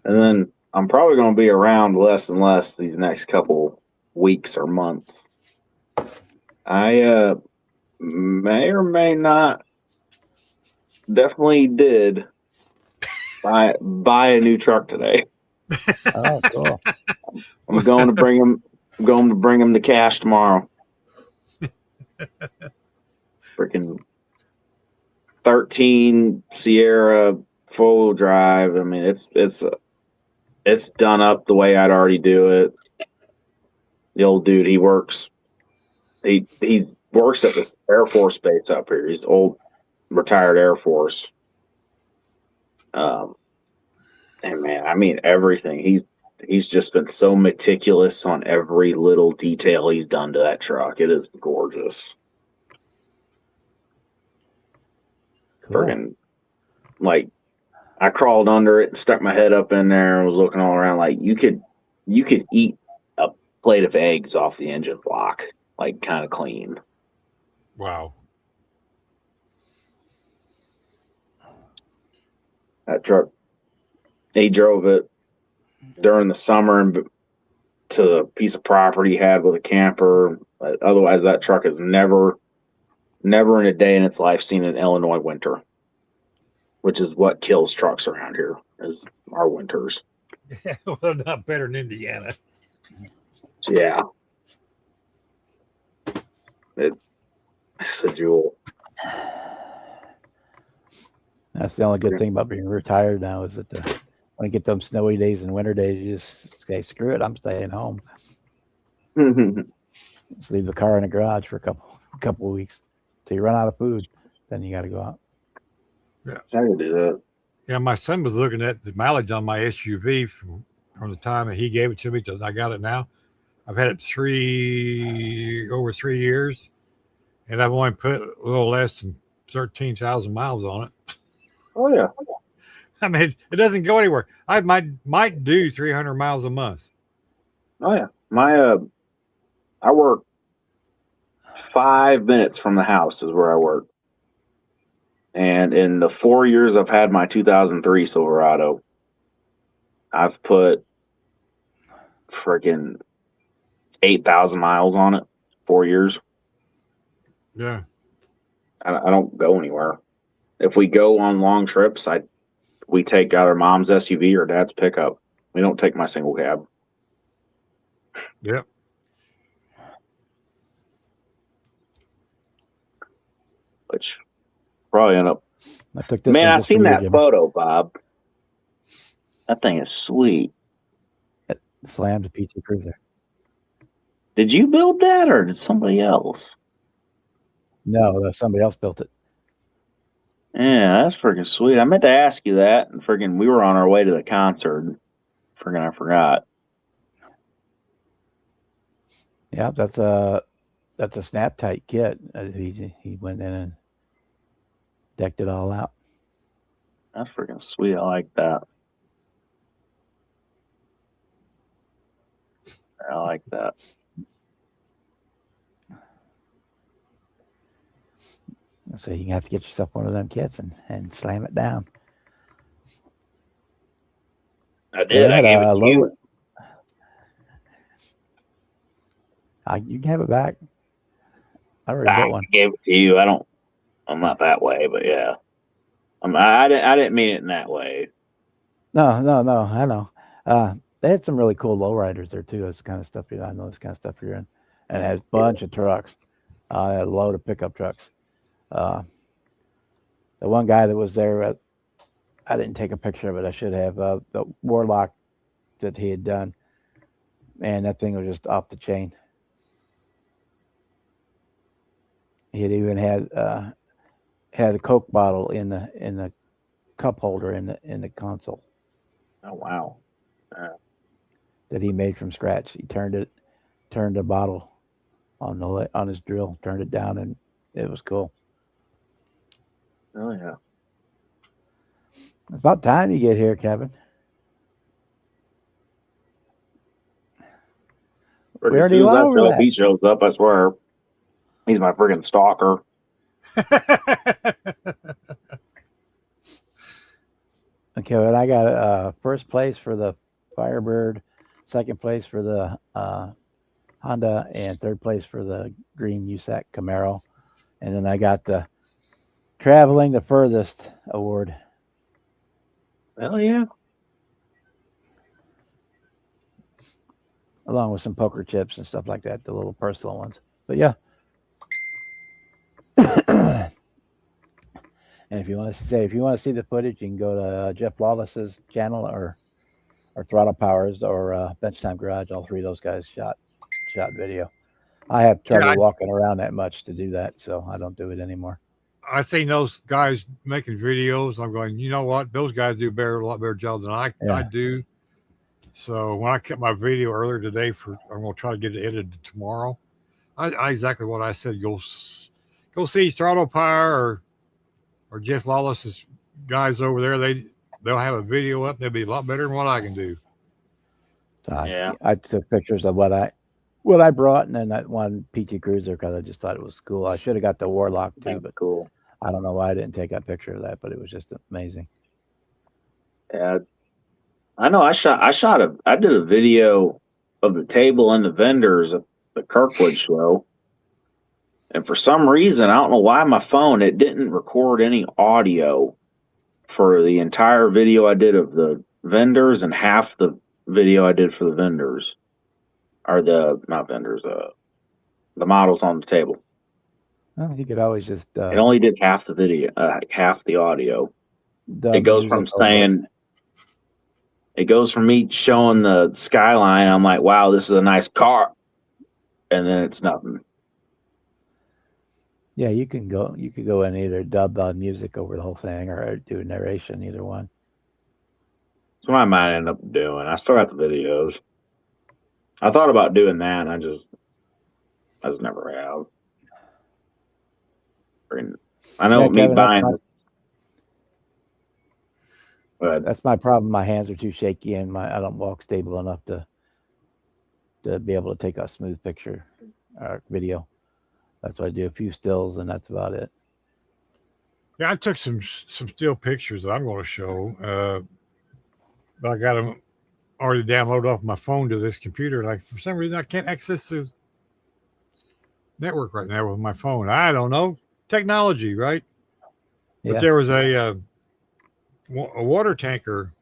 And then I'm probably going to be around less and less these next couple weeks or months. I may or may not, definitely did buy a new truck today. Oh, cool. I'm going to bring him the cash tomorrow. Freaking 13 Sierra full drive. I mean, it's done up the way I'd already do it. The old dude, he works at this Air Force base up here. He's old retired Air Force. And man, I mean everything. He's just been so meticulous on every little detail he's done to that truck. It is gorgeous. Cool. Friggin', like, I crawled under it and stuck my head up in there and was looking all around. Like, you could eat a plate of eggs off the engine block, like, kind of clean. Wow. That truck, he drove it during the summer and to the piece of property he had with a camper. Otherwise, that truck has never in a day in its life seen an Illinois winter, which is what kills trucks around here, is our winters. Yeah, well, not better than Indiana. Yeah. It's a jewel. That's the only good thing about being retired now is that when you get them snowy days and winter days, you just say, screw it, I'm staying home. Just leave the car in the garage for a couple of weeks till you run out of food. Then you got to go out. Yeah, I can do that. Yeah, my son was looking at the mileage on my SUV from the time that he gave it to me till I got it now. I've had it over 3 years, and I've only put a little less than 13,000 miles on it. Oh yeah. I mean, it doesn't go anywhere. I might do 300 miles a month. Oh yeah. My I work 5 minutes from the house is where I work. And in the 4 years I've had my 2003 Silverado, I've put freaking 8,000 miles on it. 4 years. Yeah. I don't go anywhere. If we go on long trips, we take either mom's SUV or dad's pickup. We don't take my single cab. Yep. Which probably end up. I took this Man, one I've just for seen you, that Jimmy. photo, Bob. That thing is sweet. Slammed a PT Cruiser. Did you build that or did somebody else? No, somebody else built it. Yeah, that's freaking sweet. I meant to ask you that, and freaking we were on our way to the concert. Freaking I forgot. Yeah, that's a snap tight kit. He went in and decked it all out. That's freaking sweet. I like that. I like that. So you have to get yourself one of them kits and slam it down. I did. I gave it to you. You can have it back. I already I built one. gave it to you. I'm not that way, but yeah. I didn't mean it in that way. No. I know. They had some really cool lowriders there too. That's the kind of stuff I know. This kind of stuff you're in, and it has a bunch of trucks. A load of pickup trucks. The one guy that was there, I didn't take a picture of it. I should have. The Warlock that he had done, man, that thing was just off the chain. He had even had a Coke bottle in the cup holder in the console. Oh wow! That he made from scratch. He turned the bottle on his drill, turned it down, and it was cool. Oh yeah! It's about time you get here, Kevin. As soon as that Philip shows up, I swear, he's my freaking stalker. Okay, well, I got first place for the Firebird, second place for the Honda, and third place for the green USAC Camaro. And then I got the traveling the furthest award. Hell yeah. Along with some poker chips and stuff like that, the little personal ones. But yeah. And if you want to see the footage, you can go to Jeff Lawless's channel or Throttle Powers or Bench Time Garage. All three of those guys shot video. I have trouble walking around that much to do that, so I don't do it anymore. I seen those guys making videos. I'm going, you know what? Those guys do a lot better job than I do. So when I kept my video earlier today, I'm going to try to get it edited tomorrow. I exactly what I said. Go see Throttle Power or Jeff Lawless's guys over there. They'll have a video up. They'll be a lot better than what I can do. So I took pictures of what I brought, and then that one PT Cruiser because I just thought it was cool. I should have got the Warlock too, but cool. I don't know why I didn't take a picture of that, but it was just amazing. Yeah, I know. I did a video of the table and the vendors at the Kirkwood show, and for some reason, I don't know why my phone it didn't record any audio for the entire video I did of the vendors and half the video I did for the vendors, or the models on the table. Well, you could always just. It only did half the video, half the audio. It goes from it goes from me showing the skyline. I'm like, wow, this is a nice car, and then it's nothing. Yeah, you could go and either dub music over the whole thing or do a narration, either one. That's what I might end up doing. I still got the videos. I thought about doing that, and I just never have. I know me buying. That's my problem. My hands are too shaky, and I don't walk stable enough to be able to take a smooth picture or video. That's what I do. A few stills, and that's about it. Yeah, I took some still pictures that I'm going to show, but I got them already downloaded off my phone to this computer. Like for some reason, I can't access this network right now with my phone. I don't know, technology, right? But Yeah. there was a water tanker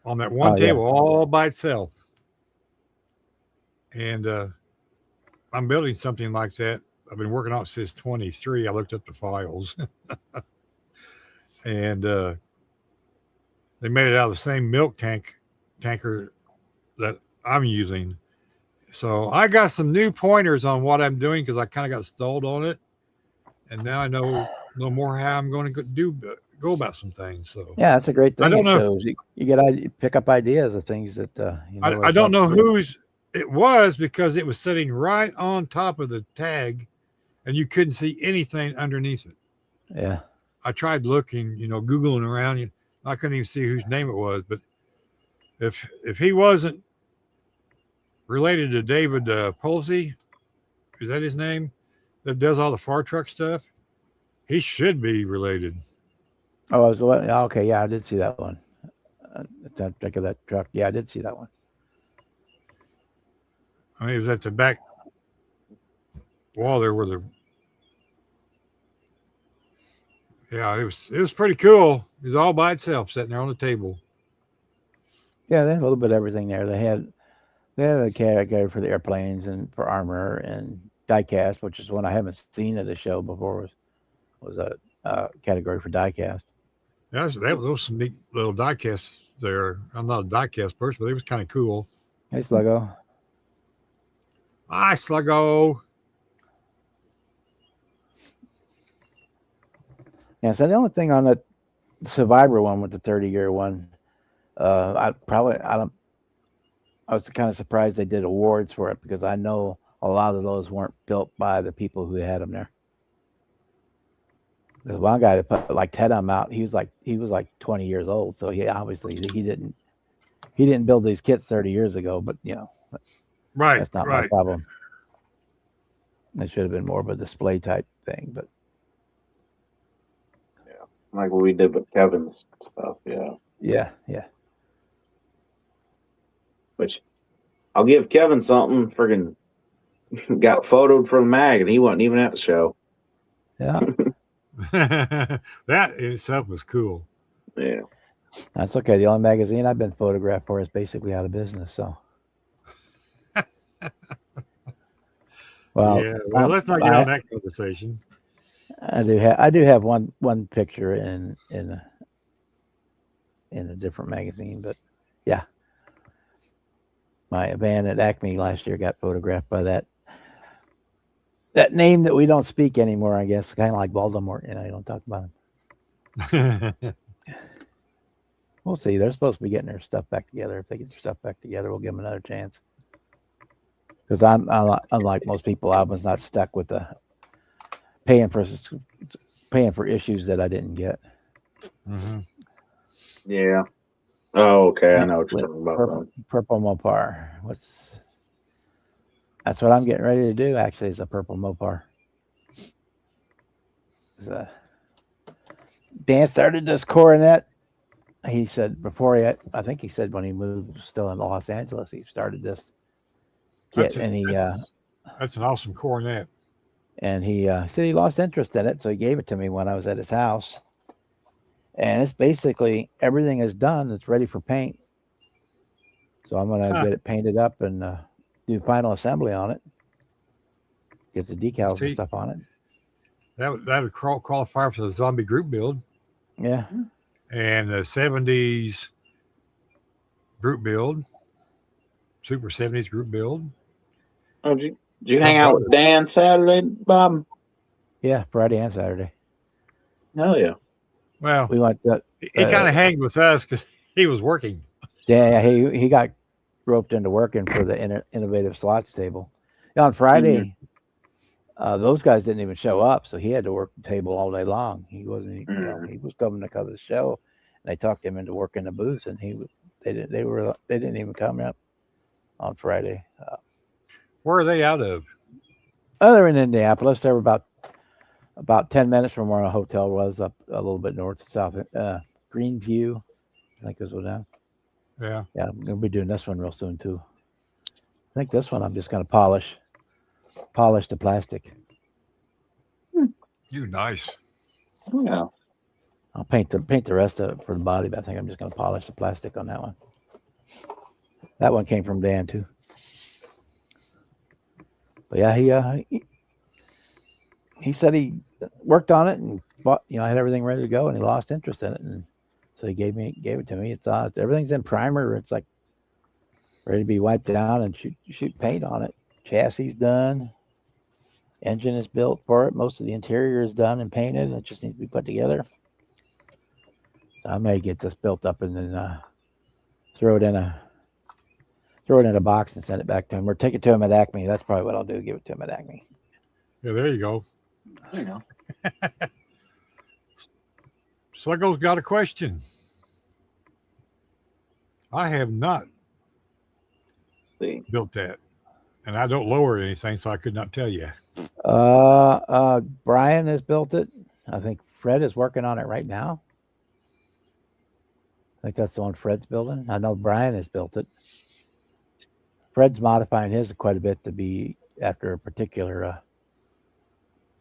on that one Oh, yeah. table all by itself, and I'm building something like that. I've been working on it since 23. I looked up the files, and they made it out of the same milk tanker that I'm using. So I got some new pointers on what I'm doing because I kind of got stalled on it, and now I know more how I'm going to go about some things. So Yeah, that's a great thing. I don't It know. shows you get pick up ideas of things that you know. I don't know whose it was because it was sitting right on top of the tag, and you couldn't see anything underneath it. Yeah. I tried looking, Googling around. I couldn't even see whose name it was. But if he wasn't related to David Polsey, is that his name? That does all the fire truck stuff. He should be related. Oh, I was what? Okay, yeah, I did see that one. Think of that truck. Yeah, I did see that one. I mean, it was at the back wall there where it was pretty cool. It was all by itself sitting there on the table. Yeah, they had a little bit of everything there. They had a category for the airplanes and for armor and diecast, which is one I haven't seen at a show before. Was a category for diecast. Yeah, that was some neat little diecasts there. I'm not a diecast person, but it was kind of cool. Hey, Sluggo. Hi, Sluggo. Yeah, so the only thing on the Survivor one with the 30-year one, I was kind of surprised they did awards for it because I know a lot of those weren't built by the people who had them there. There's one guy that put like Ted out. He was like 20 years old, so he didn't build these kits 30 years ago. But right, that's not my problem. It should have been more of a display type thing, but yeah, like what we did with Kevin's stuff. Yeah. Which I'll give Kevin something. Friggin' got photoed for the mag, and he wasn't even at the show. Yeah. That in itself was cool. Yeah. That's okay. The only magazine I've been photographed for is basically out of business. So, well, let's not get on that conversation. I do have one picture in a different magazine, but yeah, my van at Acme last year got photographed by that name that we don't speak anymore. I guess kind of like Voldemort. You don't talk about him. We'll see. They're supposed to be getting their stuff back together. If they get their stuff back together, we'll give them another chance. Because I'm unlike most people, I was not stuck with the paying for issues that I didn't get. Mm-hmm. Yeah. Oh, okay. I know what you're talking about. Purple Mopar. That's what I'm getting ready to do. Actually, is a purple Mopar. Dan started this Coronet. He said I think he said when he moved still in Los Angeles, he started this kit, that's an awesome Coronet. And he said he lost interest in it, so he gave it to me when I was at his house. And it's basically everything is done. It's ready for paint. So I'm gonna get it painted up and do final assembly on it. Get the decals and stuff on it. That would qualify for the zombie group build. Yeah. And the 70s group build, Super 70s group build. Oh, did you hang out with Dan Saturday, Bob? Yeah, Friday and Saturday. Hell yeah. Well, we went. He kind of hanged with us because he was working. Yeah, he got roped into working for the innovative slots table. On Friday, those guys didn't even show up, so he had to work the table all day long. He wasn't, he was coming to cover the show. And they talked him into working the booth, and they didn't even come up on Friday. Where are they out of? Other in Indianapolis, they were about 10 minutes from where our hotel was, up a little bit north to south. Greenview, I think is what that. Yeah. Yeah, I'm gonna be doing this one real soon too. I think this one I'm just gonna polish the plastic. You nice. Yeah. I'll paint the rest of it for the body, but I think I'm just gonna polish the plastic on that one. That one came from Dan too. But yeah, he said he worked on it and bought, had everything ready to go, and he lost interest in it, and so he gave it to me. It's everything's in primer. It's like ready to be wiped down and shoot paint on it. Chassis done. Engine is built for it. Most of the interior is done and painted. It just needs to be put together. So I may get this built up and then throw it in a box and send it back to him, or take it to him at Acme. That's probably what I'll do. Give it to him at Acme. Yeah, there you go. You know. Sluggo's got a question. I have not Let's see. built that, and I don't lower anything, so I could not tell you. Brian has built it. I think Fred is working on it right now. I think that's the one Fred's building. I know Brian has built it. Fred's modifying his quite a bit to be after a particular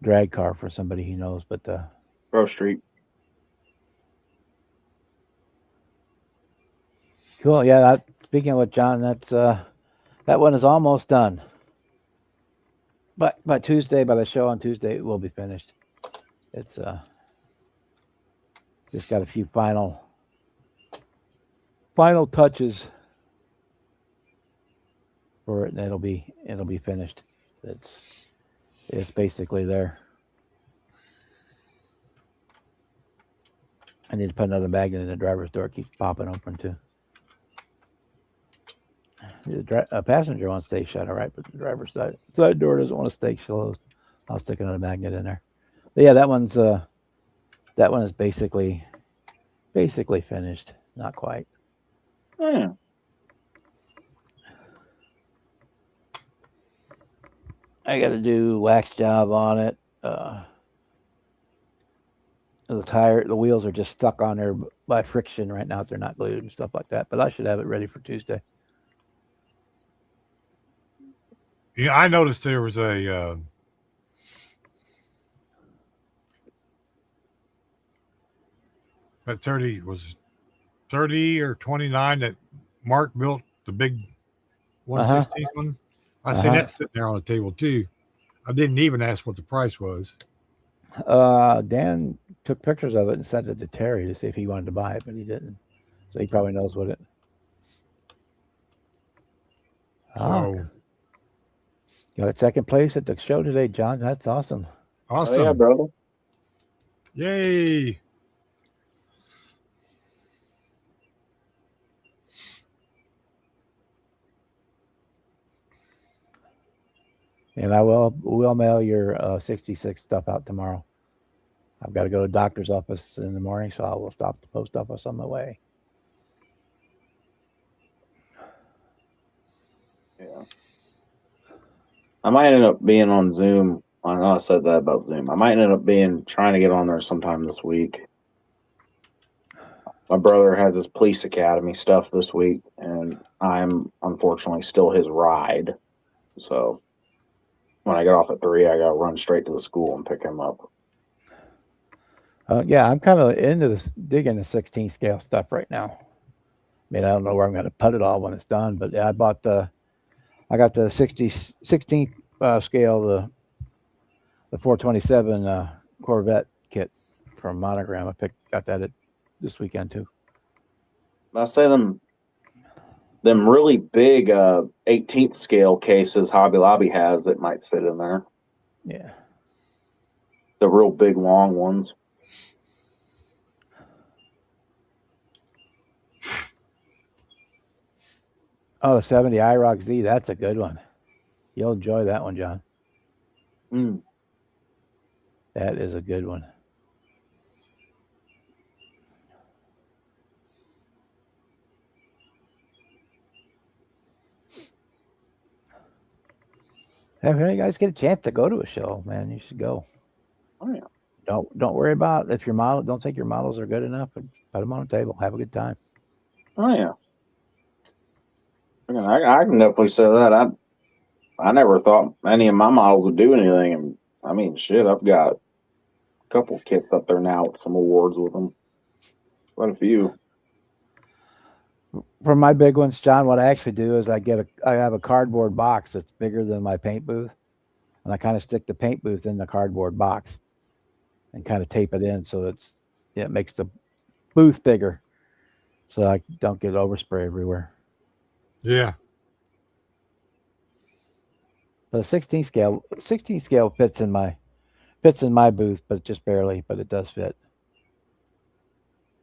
drag car for somebody he knows. But Grove Street. cool. Yeah. Speaking with John, that one is almost done. But by the show on Tuesday, it will be finished. It's just got a few final touches for it, and it'll be finished. It's basically there. I need to put another magnet in the driver's door. It keeps popping open too. A passenger wants to stay shut, all right, but the driver's side door doesn't want to stay closed. I'll stick another magnet in there. But yeah, that one is basically finished. Not quite. Yeah. I got to do wax job on it. The wheels are just stuck on there by friction right now. They're not glued and stuff like that. But I should have it ready for Tuesday. Yeah, I noticed there was a that 30 or 29 that Mark built, the big 1/16 one. I seen that sitting there on the table too. I didn't even ask what the price was. Dan took pictures of it and sent it to Terry to see if he wanted to buy it, but he didn't. So he probably knows what it. So you got second place at the show today, John. That's awesome. Awesome. Oh, yeah, brother. Yay. And we'll mail your 66 stuff out tomorrow. I've got to go to the doctor's office in the morning, so I will stop at the post office on my way. Yeah. I might end up being on Zoom. I know I said that about Zoom. I might end up trying to get on there sometime this week. My brother has his police academy stuff this week, and I'm unfortunately still his ride. So when I get off at 3, I got to run straight to the school and pick him up. Yeah, I'm kind of into this, digging the 16 scale stuff right now. I mean, I don't know where I'm going to put it all when it's done, but yeah, I got the 16 scale, the 427 Corvette kit from Monogram. I got that this weekend too. I say them really big 18th scale cases Hobby Lobby has that might fit in there. Yeah. The real big long ones. Oh, the 70 IROC Z, that's a good one. You'll enjoy that one, John. That is a good one. If you guys get a chance to go to a show, man, you should go. Oh yeah. Don't worry about if your model. Don't think your models are good enough. But put them on a table. Have a good time. Oh yeah. I can definitely say that. I never thought any of my models would do anything, and I mean, shit, I've got a couple kits up there now with some awards with them. Quite a few. For my big ones, John, what I actually do is I have a cardboard box that's bigger than my paint booth, and I kind of stick the paint booth in the cardboard box, and kind of tape it in so it makes the booth bigger, so I don't get overspray everywhere. Yeah. But a 16 scale fits in my booth, but just barely. But it does fit.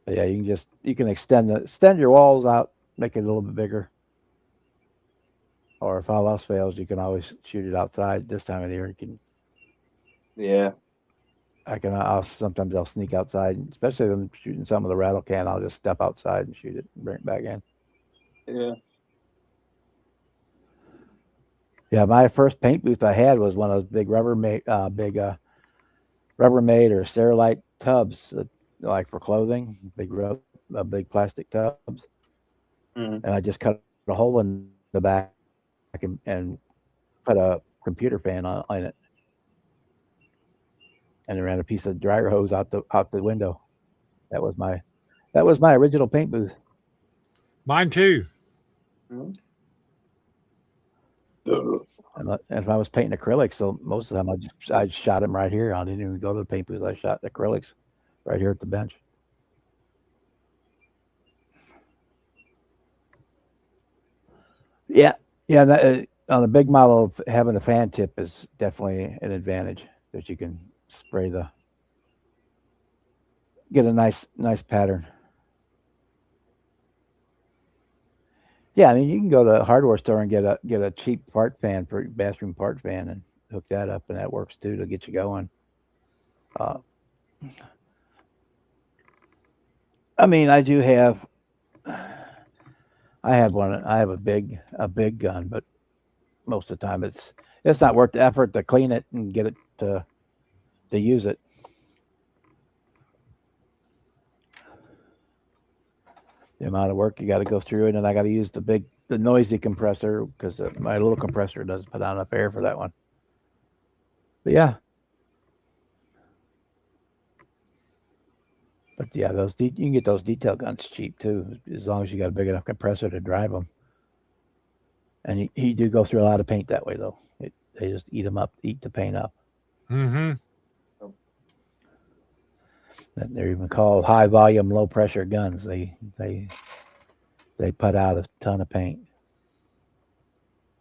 But yeah, you can extend your walls out, make it a little bit bigger. Or if all else fails, you can always shoot it outside. This time of the year, you can. Yeah. Sometimes I'll sneak outside, especially if I'm shooting some of the rattle can. I'll just step outside and shoot it and bring it back in. Yeah. Yeah, my first paint booth I had was one of those big Rubbermaid or Sterilite tubs, that, like for clothing, big plastic tubs, Mm-hmm. and I just cut a hole in the back and put a computer fan on it, and I ran a piece of dryer hose out the window. That was my original paint booth. Mine too. Mm-hmm. And if I was painting acrylics, so most of the time I shot them right here. I didn't even go to the paint booth. I shot acrylics right here at the bench. Yeah. On a big model, having a fan tip is definitely an advantage, that you can get a nice pattern. Yeah, I mean, you can go to a hardware store and get a cheap part fan for bathroom part fan and hook that up, and that works too to get you going. I mean, I have a big gun, but most of the time it's not worth the effort to clean it and get it to use it. The amount of work you got to go through it, and I got to use the noisy compressor because my little compressor doesn't put out enough air for that one. But yeah. But yeah, you can get those detail guns cheap too, as long as you got a big enough compressor to drive them. And you do go through a lot of paint that way, though. They just eat the paint up. Mm-hmm. They're even called high volume, low pressure guns. They put out a ton of paint.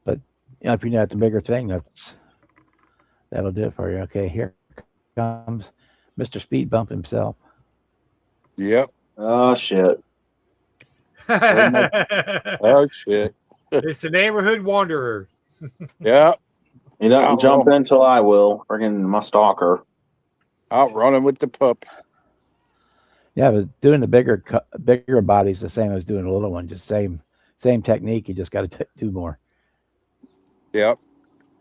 But if you're not the bigger thing, that'll do it for you. Okay, here comes Mr. Speed Bump himself. Yep. Oh shit. Oh shit. It's the neighborhood wanderer. Yeah. You don't jump in till I will. Friggin' my stalker. Out running with the pup. Yeah, but doing the bigger bodies the same as doing a little one. Just same technique. You just got to do more. Yep.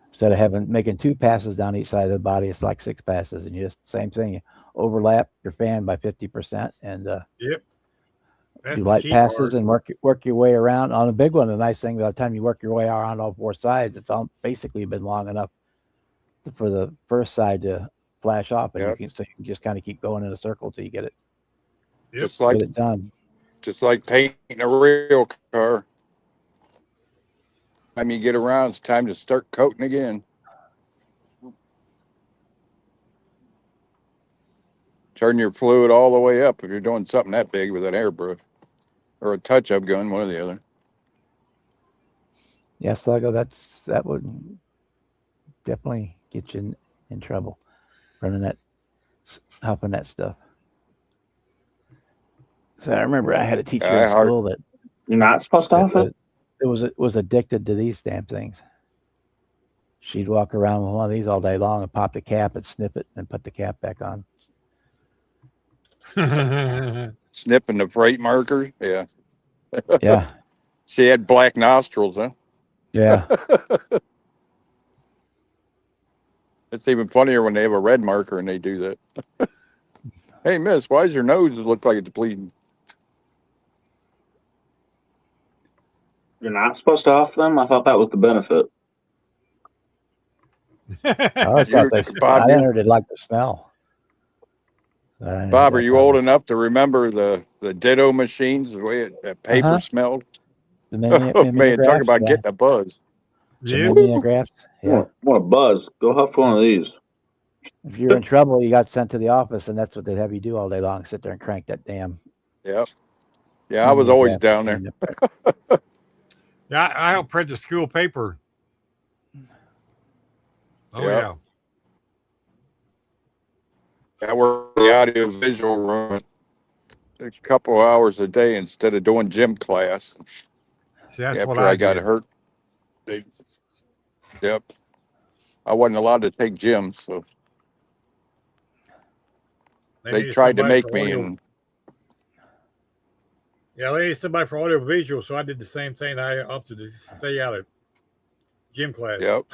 Instead of making 2 passes down each side of the body, it's like 6 passes, and you just same thing. You overlap your fan by 50%, and Yep. That's do the light key passes part. and work your way around. On a big one, the nice thing, by the time you work your way around all 4 sides, it's all basically been long enough for the first side to flash off, and Yep. you can just kind of keep going in a circle till you get it Yep. Just like get it done. just like painting a real car. Time you get around, it's time to start coating again. Turn your fluid all the way up if you're doing something that big with an airbrush or a touch-up gun, one or the other. Yeah, Sluggo, that would definitely get you in trouble running hopping that stuff. So I remember I had a teacher in school that You're not supposed to have it? was addicted to these damn things. She'd walk around with one of these all day long and pop the cap and snip it and put the cap back on. Snipping the freight markers. Yeah. Yeah. She had black nostrils, huh? Yeah. It's even funnier when they have a red marker and they do that. Hey, miss, why does your nose look like it's bleeding? You're not supposed to huff them? I thought that was the benefit. I always thought they. Bob, I didn't did like the smell. Bob, are you old enough to remember the Ditto machines, the way that paper Uh-huh. smelled? The Oh, man, talk about getting a buzz. The Yeah. mimeographs. Yeah. Want a buzz? Go huff one of these. If you're in trouble, you got sent to the office, and that's what they'd have you do all day long: sit there and crank that damn. Yep. Yeah, I was always mimeograph down there. machine. Yeah, I helped print the school paper. Oh Yeah. yeah. I worked in the audio visual room a couple hours a day instead of doing gym class. See, that's what After I I got did. hurt. Yep. I wasn't allowed to take gym, so they needed tried to somebody make for me. audio- And Yeah, they needed somebody for audio visual, so I did the same thing. I opted to stay out of gym class. yep.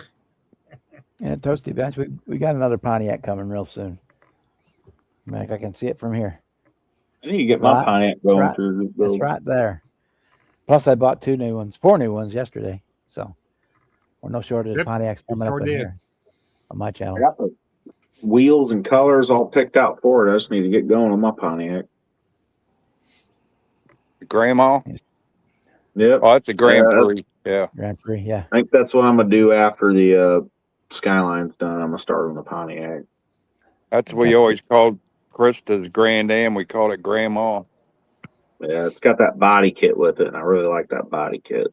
Yeah, Toasty Bench. We got another Pontiac coming real soon. Mac, I can see it from here. I need to get my Right. Pontiac going Right. through this It's build. right there. Plus, I bought 4 new ones yesterday. So we're no shortage of Yep, Pontiacs you coming sure up in did. here on my I channel. got the wheels and colors all picked out for it. I just need to get going on my Pontiac. Grandma. Yep. Oh, that's a Grand Prix. Yeah. Grand Prix, yeah. I think that's what I'm gonna do after the Skyline's done. I'm gonna start on the Pontiac. That's what we always called Krista's Grand Am. We called it Grandma. Yeah, it's got that body kit with it, and I really like that body kit.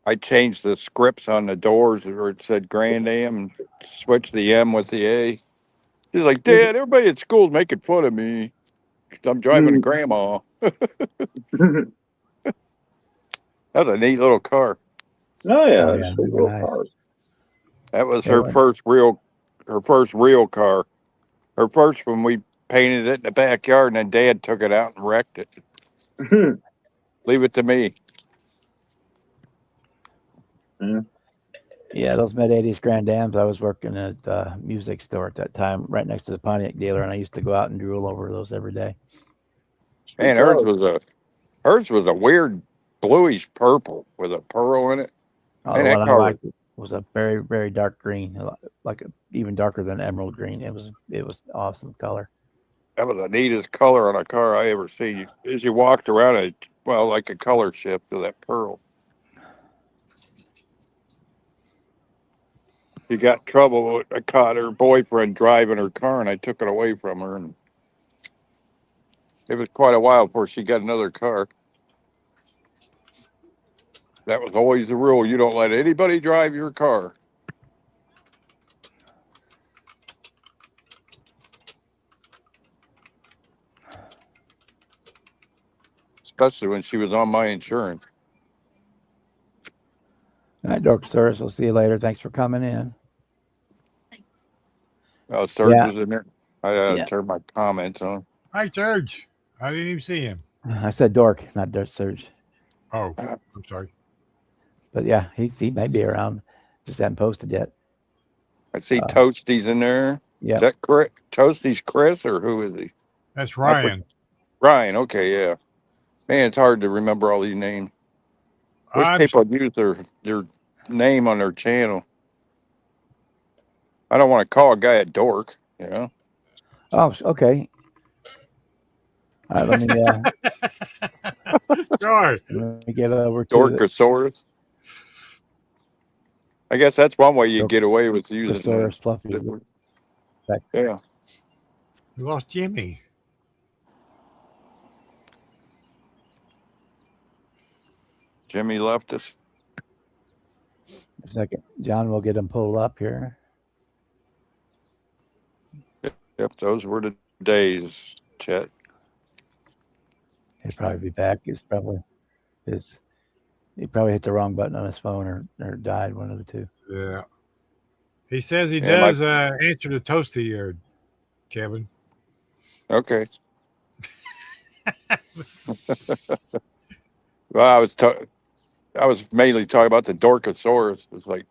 I changed the scripts on the doors where it said Grand Am and switched the M with the A. She's like, Dad, everybody at school's making fun of me 'cause I'm driving a Grandma. That's a neat little car. Oh yeah, Oh, yeah, just they these were little nice. cars. That was They her were. first real car. Her first one, we painted it in the backyard, and then Dad took it out and wrecked it. Leave it to me. Yeah, those mid-'80s Grand Ams. I was working at a music store at that time, right next to the Pontiac dealer, and I used to go out and drool over those every day. Man, hers was a weird bluish purple with a pearl in it. Oh, Man, the that one I car liked was a very, very dark green, even darker than emerald green. It was awesome color. that was the neatest color on a car I ever seen. As you walked around it, well, like a color shift to that pearl. She got in trouble. I caught her boyfriend driving her car, and I took it away from her. And it was quite a while before she got another car. That was always the rule. You don't let anybody drive your car. Especially when she was on my insurance. All right, Dorkosaurus. We'll see you later. Thanks for coming in. Oh, Serge Yeah. was in there. I had to Yeah. turn my comments on. Hi, George. I didn't even see him. I said Dork, not Dirt Surge. Oh, I'm sorry. But yeah, he may be around. Just hadn't posted yet. I see Toasty's in there. Yeah. Is that correct? Toasty's Chris, or who is he? That's Ryan. Ryan. Okay, yeah. Man, it's hard to remember all these names. Wish I'm people would use their name on their channel. I don't want to call a guy a dork, you know. Oh, okay. All right, let sorry. me get over to Dorkosaurus. I guess that's one way you Dork- get away with using Dorkosaurus Fluffy. yeah. We lost Jimmy. Jimmy left us. A second. John will get him pulled up here. Yep, those were the days, Chet. He'll probably be back. He probably hit the wrong button on his phone or died, one of the two. Yeah. He says he Yeah, does answer the toasty, Kevin. Okay. Well, I was mainly talking about the Dorkosaurus. It's like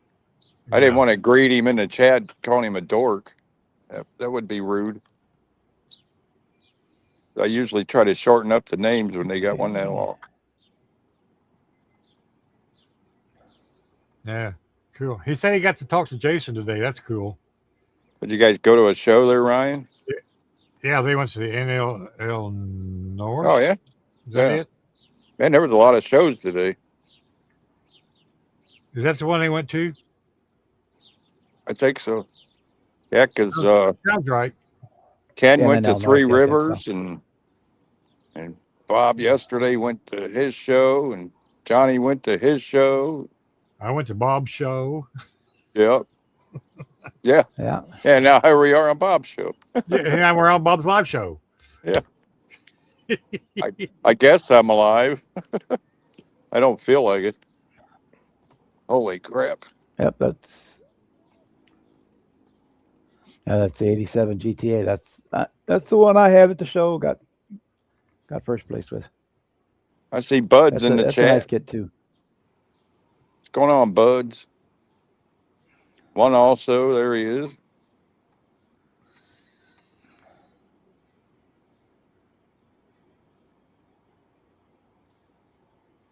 I didn't want to greet him in the chat, calling him a dork. That would be rude. I usually try to shorten up the names when they got one that long. Yeah, cool. He said he got to talk to Jason today. That's cool. Did you guys go to a show there, Ryan? Yeah, they went to the NLL North. Oh, yeah? Is that Yeah. it? Man, there was a lot of shows today. Is that the one they went to? I think so. Yeah, because Sounds right. Ken Yeah, went to NL Three North, yeah, I think Rivers, and Bob yesterday went to his show, and Johnny went to his show. I went to Bob's show. Yep. Yeah. Yeah. And now here we are on Bob's show. Yeah, and we're on Bob's live show. Yeah. I guess I'm alive. I don't feel like it. Holy crap. Yep. That's the 87 GTA. That's the one I have at the show. Got first place with. I see Buds in the That's chat. a nice kit too. What's going on, Buds? One also, there he is. Is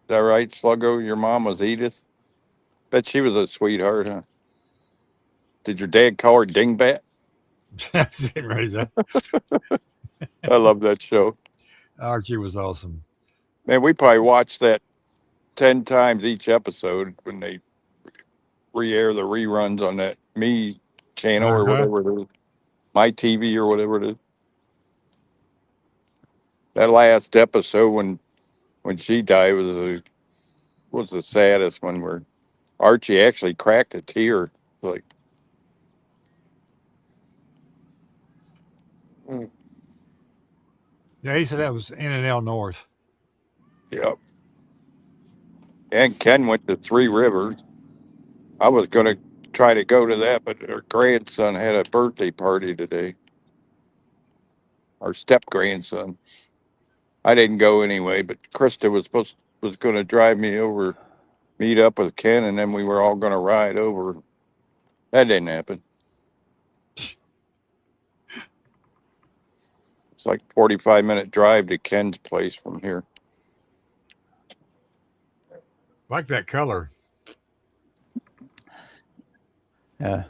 that right, Sluggo? Your mom was Edith? Bet she was a sweetheart, huh? Did your dad call her Dingbat? That's it, right? I love that show. Archie was awesome. Man, we probably watched that 10 times each episode when they re-air the reruns on that Me channel or whatever it is. My TV or whatever it is. That last episode when she died was the saddest one, where Archie actually cracked a tear. Like, Yeah, he said that was NL North. yep. And Ken went to Three Rivers. I was going to try to go to that, but her grandson had a birthday party today. Our step grandson. I didn't go anyway, but Krista was going to drive me over, meet up with Ken, and then we were all going to ride over. That didn't happen. It's like 45-minute drive to Ken's place from here. Like that color. Yeah.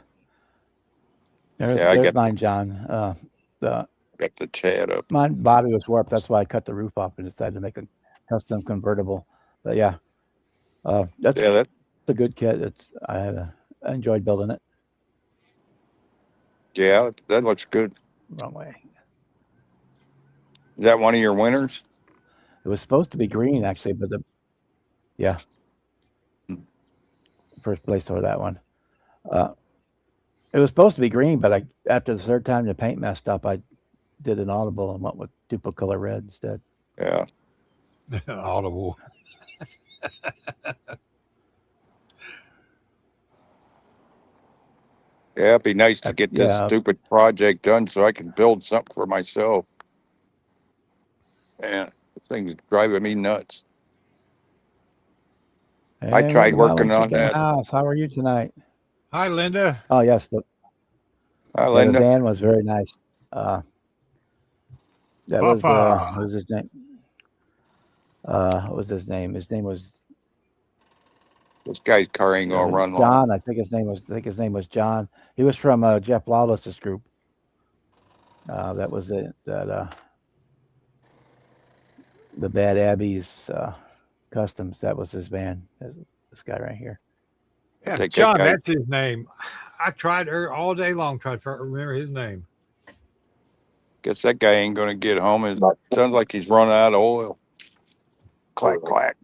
Yeah, I There's get- mine, John. Got the chat up. Mine body was warped. That's why I cut the roof off and decided to make a custom convertible. But yeah, that's Yeah, a good kit. I enjoyed building it. that looks good. Wrong way. Is that one of your winners? It was supposed to be green actually, but first place for that one. It was supposed to be green, but after the third time the paint messed up, I did an audible and went with Duplicolor red instead. Yeah. Audible. Yeah, it'd be nice to get this Yeah. stupid project done so I can build something for myself. Man, this thing's driving me nuts. I tried working on that. House. How are you tonight? Hi, Linda. Oh yes, Hi, the Linda. van was very nice. That was Papa. what was his name? What was his name? His name was This guy's car ain't gonna run long. John. I think his name was John. He was from Jeff Lawless's group. That was it. The Bad Abbey's Customs. That was his van. This guy right here. Yeah, Take that John, guy. that's his name. I tried her all day long, trying to remember his name. Guess that guy ain't gonna get home. It sounds like he's running out of oil. Clack, clack.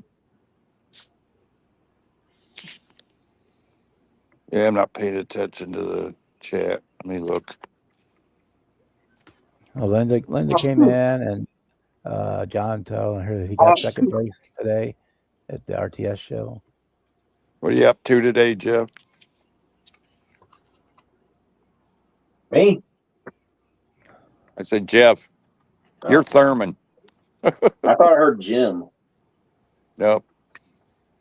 Yeah, I'm not paying attention to the chat. Let me look. Well, Linda came in, and John told her he got second place today at the RTS show. What are you up to today, Jeff? Me? I said, Jeff, you're Thurman. I thought I heard Jim. Nope.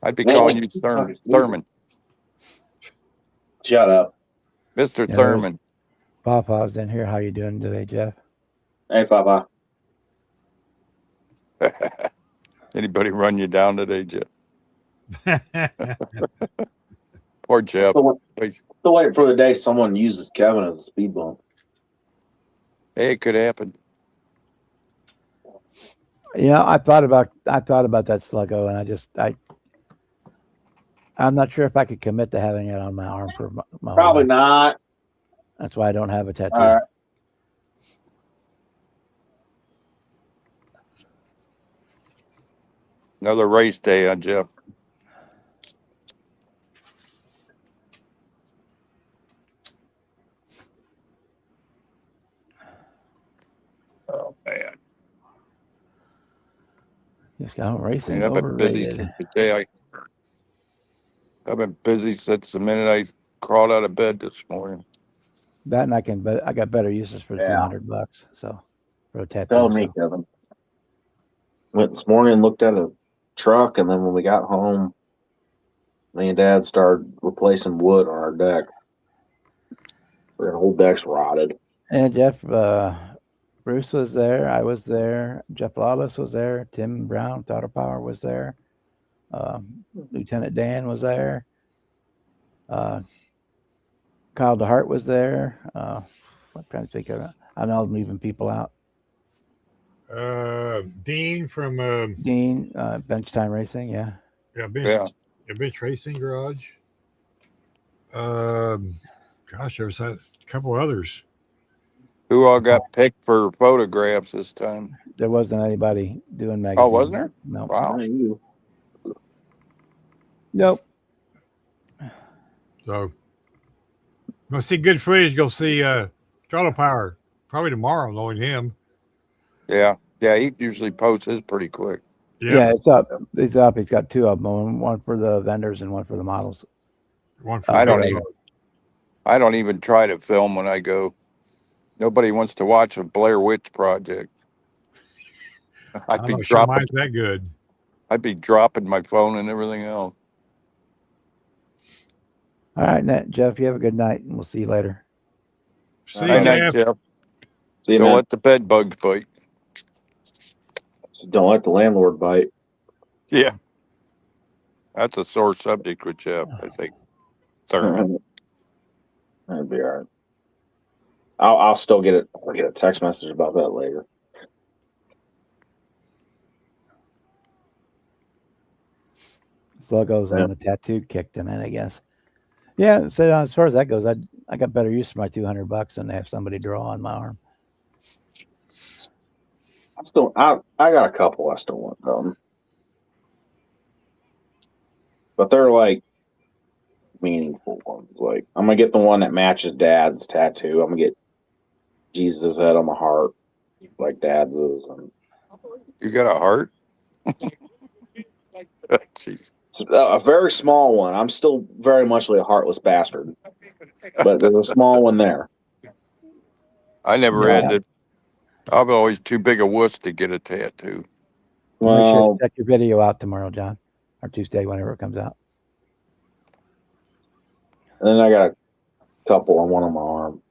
I'd be No. calling you Thurman. Shut up. Mr. Yeah, there's- Thurman. Papa's in here. How you doing today, Jeff? Hey, Papa. Anybody run you down today, Jeff? Poor Jeff. Still waiting for the day someone uses Kevin as a speed bump. Hey, it could happen. Yeah, I thought about that Sluggo, and I'm not sure if I could commit to having it on my arm for my whole Probably life. not. That's why I don't have a tattoo. All right. Another race day on Jeff. Oh man, Just got racing I've been busy overrated. since the day I've been busy since the minute I crawled out of bed this morning. That and I got better uses for Yeah. $200. So for a tattoo. Tell me, so. Kevin. Went this morning and looked at a truck, and then when we got home, me and Dad started replacing wood on our deck. The whole deck's rotted. And Jeff, Bruce was there. I was there. Jeff Lawless was there. Tim Brown, Daughter Power was there. Lieutenant Dan was there. Kyle DeHart was there. I'm trying to think of it. I know I'm leaving people out. Dean from Dean, Bench Time Racing, yeah. Bench Racing Garage. Gosh, there's a couple others. Who all got picked for photographs this time? There wasn't anybody doing magazines. Oh, wasn't there? No. Wow. Nope. So, go see good footage. Go see Throttle Power probably tomorrow, knowing him. Yeah. Yeah, he usually posts his pretty quick. Yeah, it's up. It's up. He's got two of them, one for the vendors and one for the models. One for I the don't big even- dog. I don't even try to film when I go. Nobody wants to watch a Blair Witch Project. I'd I'm be not sure dropping. mine's that good. I'd be dropping my phone and everything else. All right, Nat, Jeff, you have a good night, and we'll see you later. See All you, right. Night, Jeff. Jeff. See you, Don't man. let the bed bugs bite. Don't let the landlord bite. Yeah. That's a sore subject with Jeff, I think. Thurman. That'd be all right. I'll still get it. I'll get a text message about that later. Sluggo's Yeah. on the tattoo kick tonight, I guess. Yeah, so as far as that goes, I got better use for my $200 than to have somebody draw on my arm. I got a couple I still want done, but they're like meaningful ones. Like I'm gonna get the one that matches Dad's tattoo. I'm gonna get Jesus' head on my heart, like Dad's is, and You got a heart? Jeez. a very small one. I'm still very much like a heartless bastard, but there's a small one there. I never Yeah. had that. I'm always too big a wuss to get a tattoo. Make sure Well, to check your video out tomorrow, John, or Tuesday, whenever it comes out. and then I got a couple on one on my arm.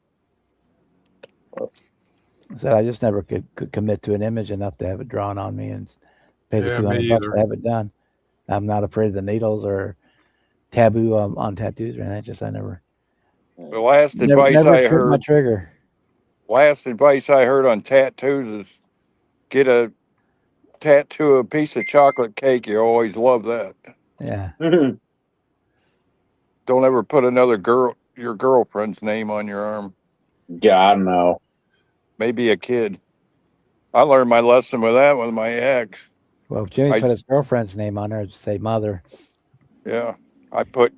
So I just never could commit to an image enough to have it drawn on me and pay the Yeah, me $200 either. to have it done. I'm not afraid of the needles or taboo on tattoos, man. I never The last never advice I tripped my heard, trigger. on tattoos is get a tattoo of a piece of chocolate cake. You always love that. Yeah. Don't ever put your girlfriend's name on your arm. God no. Maybe a kid. I learned my lesson with that with my ex. Well, if Jimmy I put s- his girlfriend's name on there, it'd say mother. Yeah, I put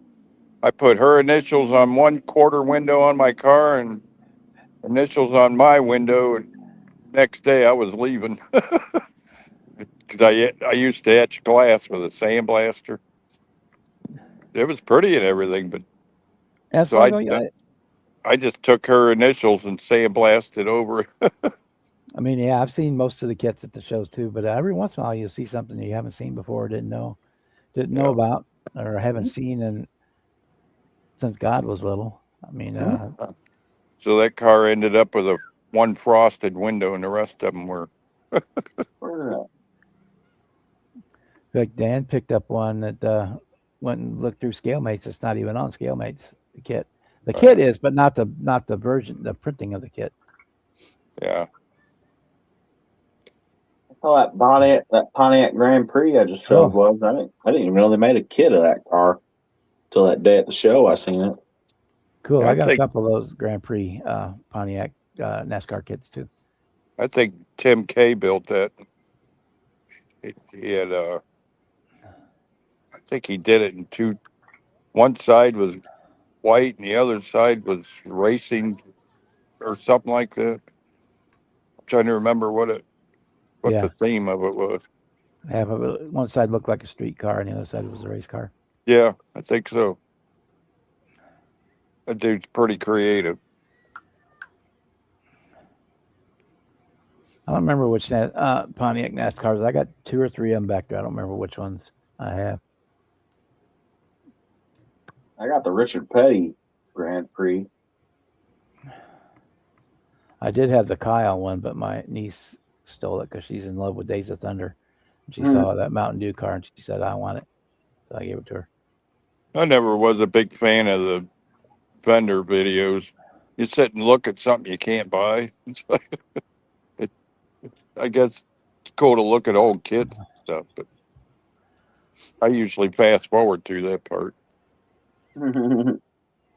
her initials on one quarter window on my car and initials on my window. And next day I was leaving because I used to etch glass with a sandblaster. It was pretty and everything, but That's so I just took her initials and sandblasted over it. I mean, yeah, I've seen most of the kits at the shows too, but every once in a while you'll see something you haven't seen before, didn't know Yeah. about, or haven't seen, and since God was little. I mean, So that car ended up with one frosted window, and the rest of them were. like Dan picked up one that went and looked through ScaleMates. It's not even on ScaleMates. The kit, kit is, but not the version, the printing of the kit. Yeah. Oh, that Pontiac Grand Prix I just showed was. I didn't even know they made a kit of that car till that day at the show. I seen it. Cool. Yeah, I got a couple of those Grand Prix Pontiac NASCAR kits too. I think Tim K built that. He had I think he did it in two. One side was white, and the other side was racing, or something like that. I'm trying to remember what the theme of it was. One side looked like a street car, and the other side was a race car. Yeah, I think so. That dude's pretty creative. I don't remember which Pontiac NASCARs. I got 2 or 3 of them back there. I don't remember which ones I have. I got the Richard Petty Grand Prix. I did have the Kyle one, but my niece stole it because she's in love with Days of Thunder. She saw that Mountain Dew car and she said, "I want it." So I gave it to her. I never was a big fan of the vendor videos. You sit and look at something you can't buy. It's like, I guess it's cool to look at old kids and stuff, but I usually fast forward through that part.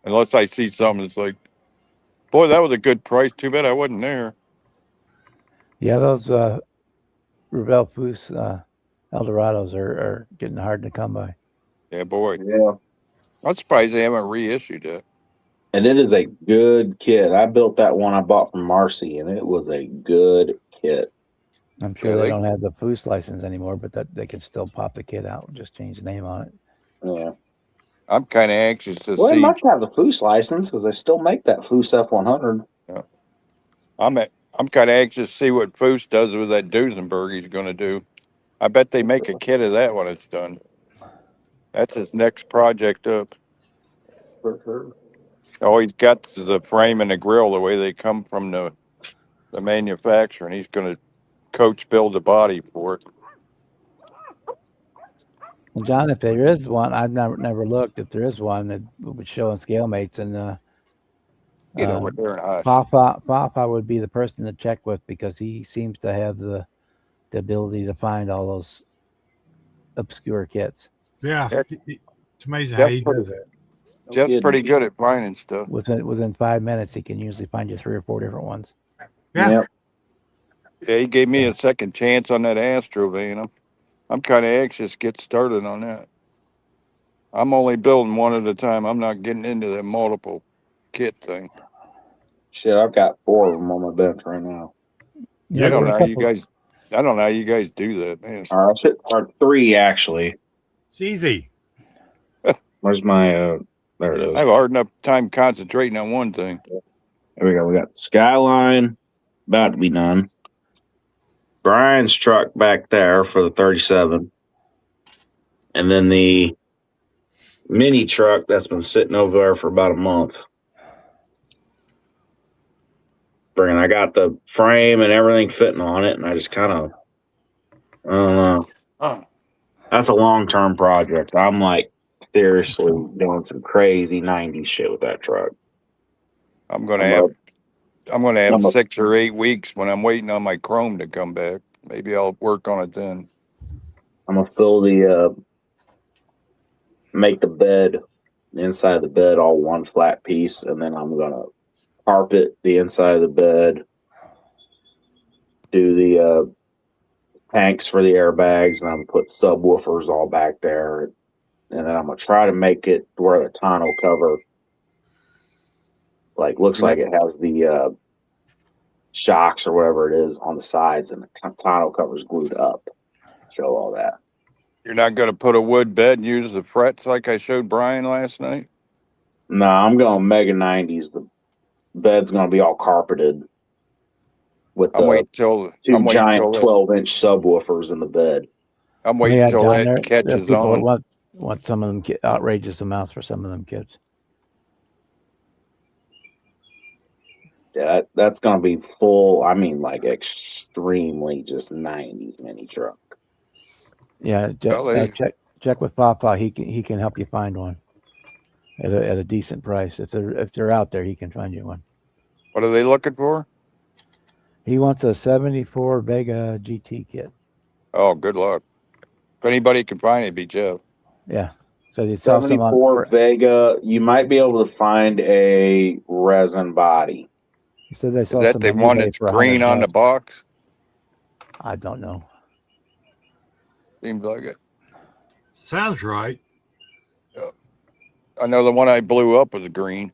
Unless I see something that's like, boy, that was a good price. Too bad I wasn't there. Yeah, those Revell Foose Eldorados are getting hard to come by. Yeah, boy. Yeah. I'm surprised they haven't reissued it. And it is a good kit. I built that one I bought from Marcy, and it was a good kit. I'm sure they don't have the Foose license anymore, but that they can still pop the kit out and just change the name on it. Yeah. I'm kind of anxious to see. Well, they must have the Foose license because they still make that Foose F100. Yeah. I'm kind of anxious to see what Foose does with that Duesenberg he's going to do. I bet they make a kit of that when it's done. That's his next project up. For sure. Oh, he's got the frame and the grill the way they come from the manufacturer, and he's going to coach build the body for it. Well, John, if there is one, I've never looked. If there is one that would show on ScaleMates, and Get over there and hush. Fafa would be the person to check with because he seems to have the ability to find all those obscure kits. Yeah, it's amazing how he does that. Jeff's pretty good at finding stuff. Within 5 minutes, he can usually find you 3 or 4 different ones. Yeah. Yep. Yeah, he gave me a second chance on that Astro van. I'm kind of anxious to get started on that. I'm only building one at a time. I'm not getting into that multiple kit thing. Shit, I've got 4 of them on my bench right now. Yeah, I don't know how you guys do that, man. Or 3 actually. It's easy. Where's my there it is. I have a hard enough time concentrating on one thing. There we go. We got Skyline about to be done. Brian's truck back there for the 37. And then the mini truck that's been sitting over there for about a month. I got the frame and everything fitting on it, and I just kind of, I don't know. That's a long-term project. I'm like seriously doing some crazy 90s shit with that truck. I'm gonna have 6 or 8 weeks when I'm waiting on my chrome to come back. Maybe I'll work on it then. I'm gonna fill make the bed, the inside of the bed, all one flat piece, and then I'm gonna carpet the inside of the bed, do the tanks for the airbags, and I'm gonna put subwoofers all back there, and then I'm gonna try to make it where the tonneau cover looks like it has the shocks or whatever it is on the sides, and the tonneau cover's glued up. Show all that. You're not going to put a wood bed and use the frets like I showed Brian last night? No, I'm going Mega 90s. The bed's going to be all carpeted with the 2 giant 12-inch subwoofers in the bed. I'm waiting until that catches on. Want some of them outrageous amounts for some of them kids. Yeah, that's gonna be full. I mean, like extremely just 90s mini truck. Yeah, Well, they, check with Papa. He can help you find one at a decent price. If they're out there, he can find you one. what are they looking for? He wants a 74 Vega GT kit. Oh, good luck. If anybody can find it, it'd be Jeff. Yeah. So they saw some 74 on. Vega. You might be able to find a resin body. He said they Is saw that some the on one eBay that's for green on the $100. box? I don't know. Seems like it. Sounds right. I know the one I blew up was green.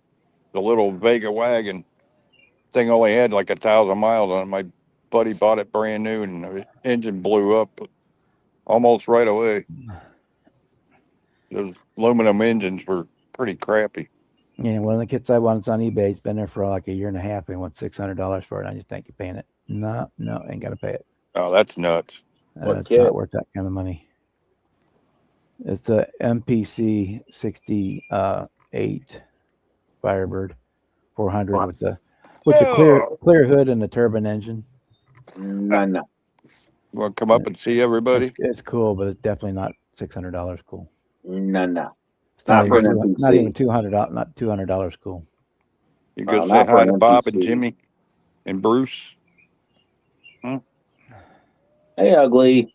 The little Vega wagon thing only had like 1,000 miles on it. My buddy bought it brand new, and the engine blew up almost right away. Those aluminum engines were pretty crappy. Yeah, one of the kits I want is on eBay. It's been there for like a year and a half. He wants $600 for it. I just think you're paying it. No, ain't gonna pay it. Oh, that's nuts. What It's kit? not worth that kind of money. It's the MPC 68 Firebird 400 with the clear hood and the turbine engine. No. You want to come up and see everybody? It's cool, but it's definitely not $600 cool. No. It's not, Not for an even, MPC. not even $200. Not $200 cool. You go say not for hi an to Bob and MPC. Jimmy and Bruce. Hey, ugly.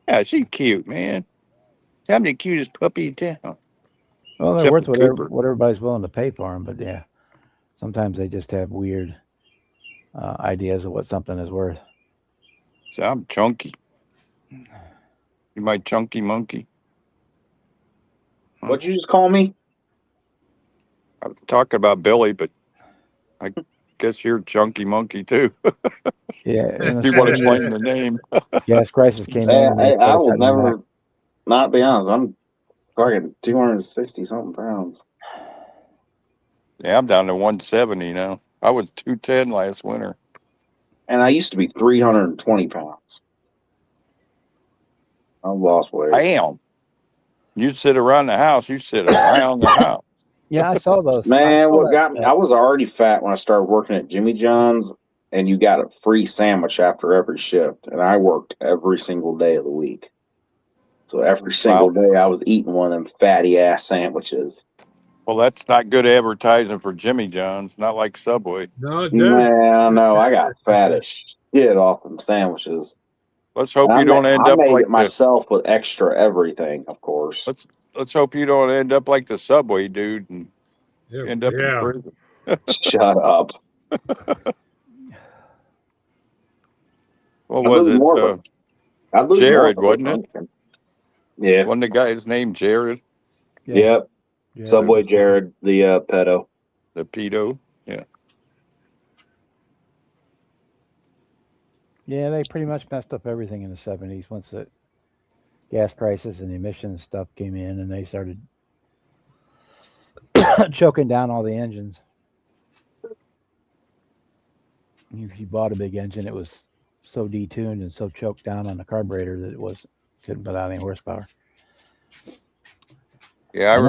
Yeah, she's cute, man. I'm the cutest puppy in town. Well, they're Except worth for whatever Cooper. what everybody's willing to pay for them. But yeah, sometimes they just have weird ideas of what something is worth. So I'm chunky. You my chunky monkey. What'd you just call me? I was talking about Billy, but I guess you're chunky monkey too. Yeah, and If you want to claim the name. gas prices came in. Hey, And they I started will cutting them back. never not be honest. I'm fucking 260 something pounds. Yeah, I'm down to 170 now. I was 210 last winter. And I used to be 320 pounds. I've lost weight. Bam. You sit around the house. You sit around the house. Yeah, I saw those. I Man, saw what that got me? stuff. I was already fat when I started working at Jimmy John's, and you got a free sandwich after every shift. And I worked every single day of the week. So every single day I was eating one of them fatty ass sandwiches. Well, that's not good advertising for Jimmy John's. Not like Subway. No, it does. Man, no, I got fat as shit off them sandwiches. Let's hope And you don't end I up made like it myself with extra everything, of course. Let's hope you don't end up like the Subway dude and Yeah, end up in prison. Shut up. What I'd was lose it? more of I'd lose Jared, more of wasn't it? Yeah. Wasn't the guy's name Jared, Yep. Yeah. Subway Jared, the pedo. the pedo? Yeah, they pretty much messed up everything in the 70s once the gas prices and emissions stuff came in, and they started choking down all the engines. If you bought a big engine, it was so detuned and so choked down on the carburetor that couldn't put out any horsepower. Yeah, I And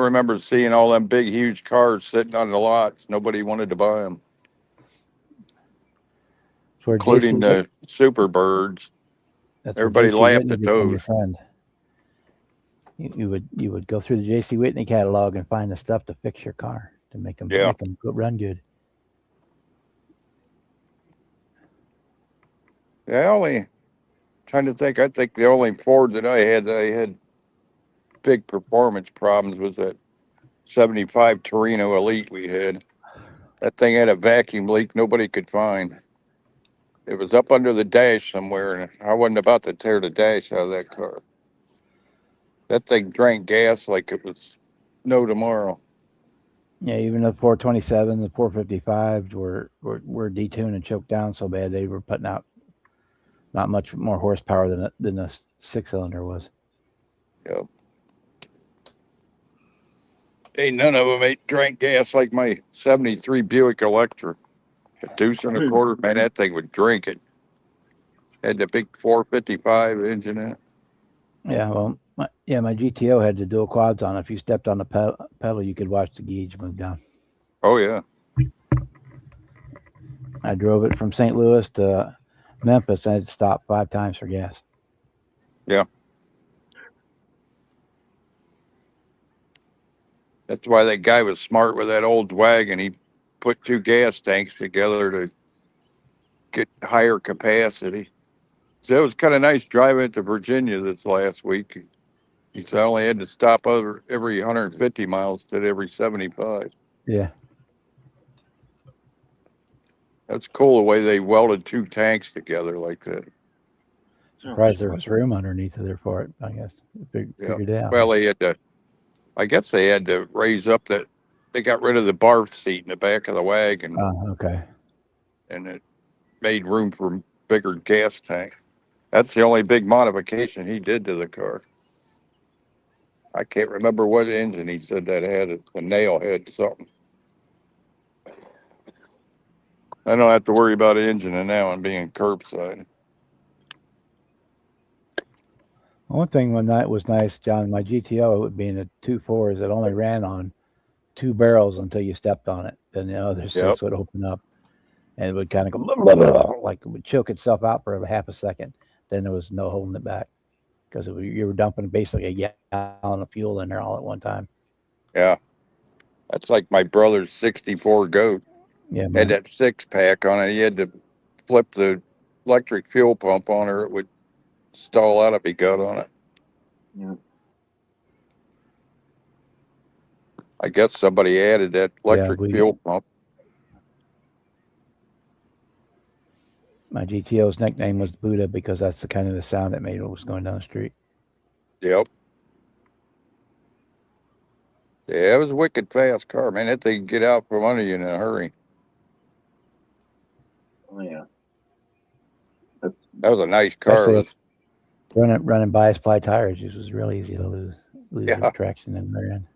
remember seeing all them big, huge cars sitting on the lots. Nobody wanted to buy them, It's where including the Superbirds. that's where everybody J.C. laughed Whitney at became your those. friend. You would go through the J.C. Whitney catalog and find the stuff to fix your car to make them run good. Yeah, trying to think. I think the only Ford that I had big performance problems was that 75 Torino Elite we had. That thing had a vacuum leak nobody could find. It was up under the dash somewhere, and I wasn't about to tear the dash out of that car. That thing drank gas like it was no tomorrow. Yeah, even the 427s, the 455s were detuned and choked down so bad they were putting out not much more horsepower than the 6-cylinder was. Yep. Ain't none of them drank gas like my 73 Buick Electra. A deuce and a quarter, man, that thing would drink it. Had the big 455 engine in it. Yeah, well, my GTO had the dual quads on. If you stepped on the pedal, you could watch the gauge move down. Oh, yeah. I drove it from St. Louis to Memphis, and I had to stop 5 times for gas. That's why that guy was smart with that old wagon. He put 2 gas tanks together to get higher capacity. So it was kind of nice driving it to Virginia this last week. He said I only had to stop over every 150 miles instead of every 75. Yeah. That's cool the way they welded 2 tanks together like that. Surprised there was room underneath of there for it, I guess. Figured it out. Well, I guess they had to raise up they got rid of the bar seat in the back of the wagon, Oh, okay. and it made room for a bigger gas tank. That's the only big modification he did to the car. I can't remember what engine he said that had a nail head something. I don't have to worry about engine and now I'm being curbside. One thing one night was nice, John, my GTO, it being a 2.4, is it only ran on 2 barrels until you stepped on it. Then the other 6 would open up and it would kind of go blah, blah, blah, like it would choke itself out for a half a second. Then there was no holding it back because you were dumping basically a gallon of fuel in there all at one time. Yeah. That's like my brother's 64 Goat. Yeah, Had that 6-pack on it. He had to flip the electric fuel pump on her. It would stall out if he got on it. Yeah. I guess somebody added that electric fuel pump. My GTO's nickname was Buddha because that's the kind of the sound it made when it was going down the street. Yep. Yeah, it was a wicked fast car, man. That thing could get out from under you in a hurry. Oh yeah. That was a nice car. It was, running bias ply tires, it was really easy to lose the traction in the end.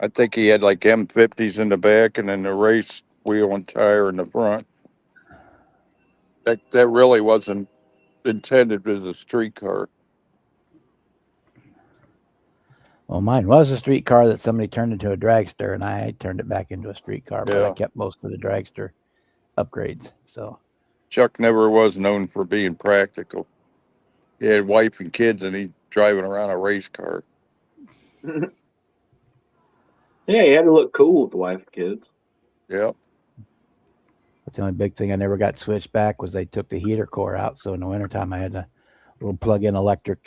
I think he had like M50s in the back and then the race wheel and tire in the front. That really wasn't intended as a street car. Well, mine was a street car that somebody turned into a dragster, and I turned it back into a street car, but I kept most of the dragster upgrades. So Chuck never was known for being practical. He had wife and kids, and he's driving around a race car. Yeah, he had to look cool with the wife and kids. Yeah. But the only big thing I never got switched back was they took the heater core out. So in the wintertime, I had a little plug-in electric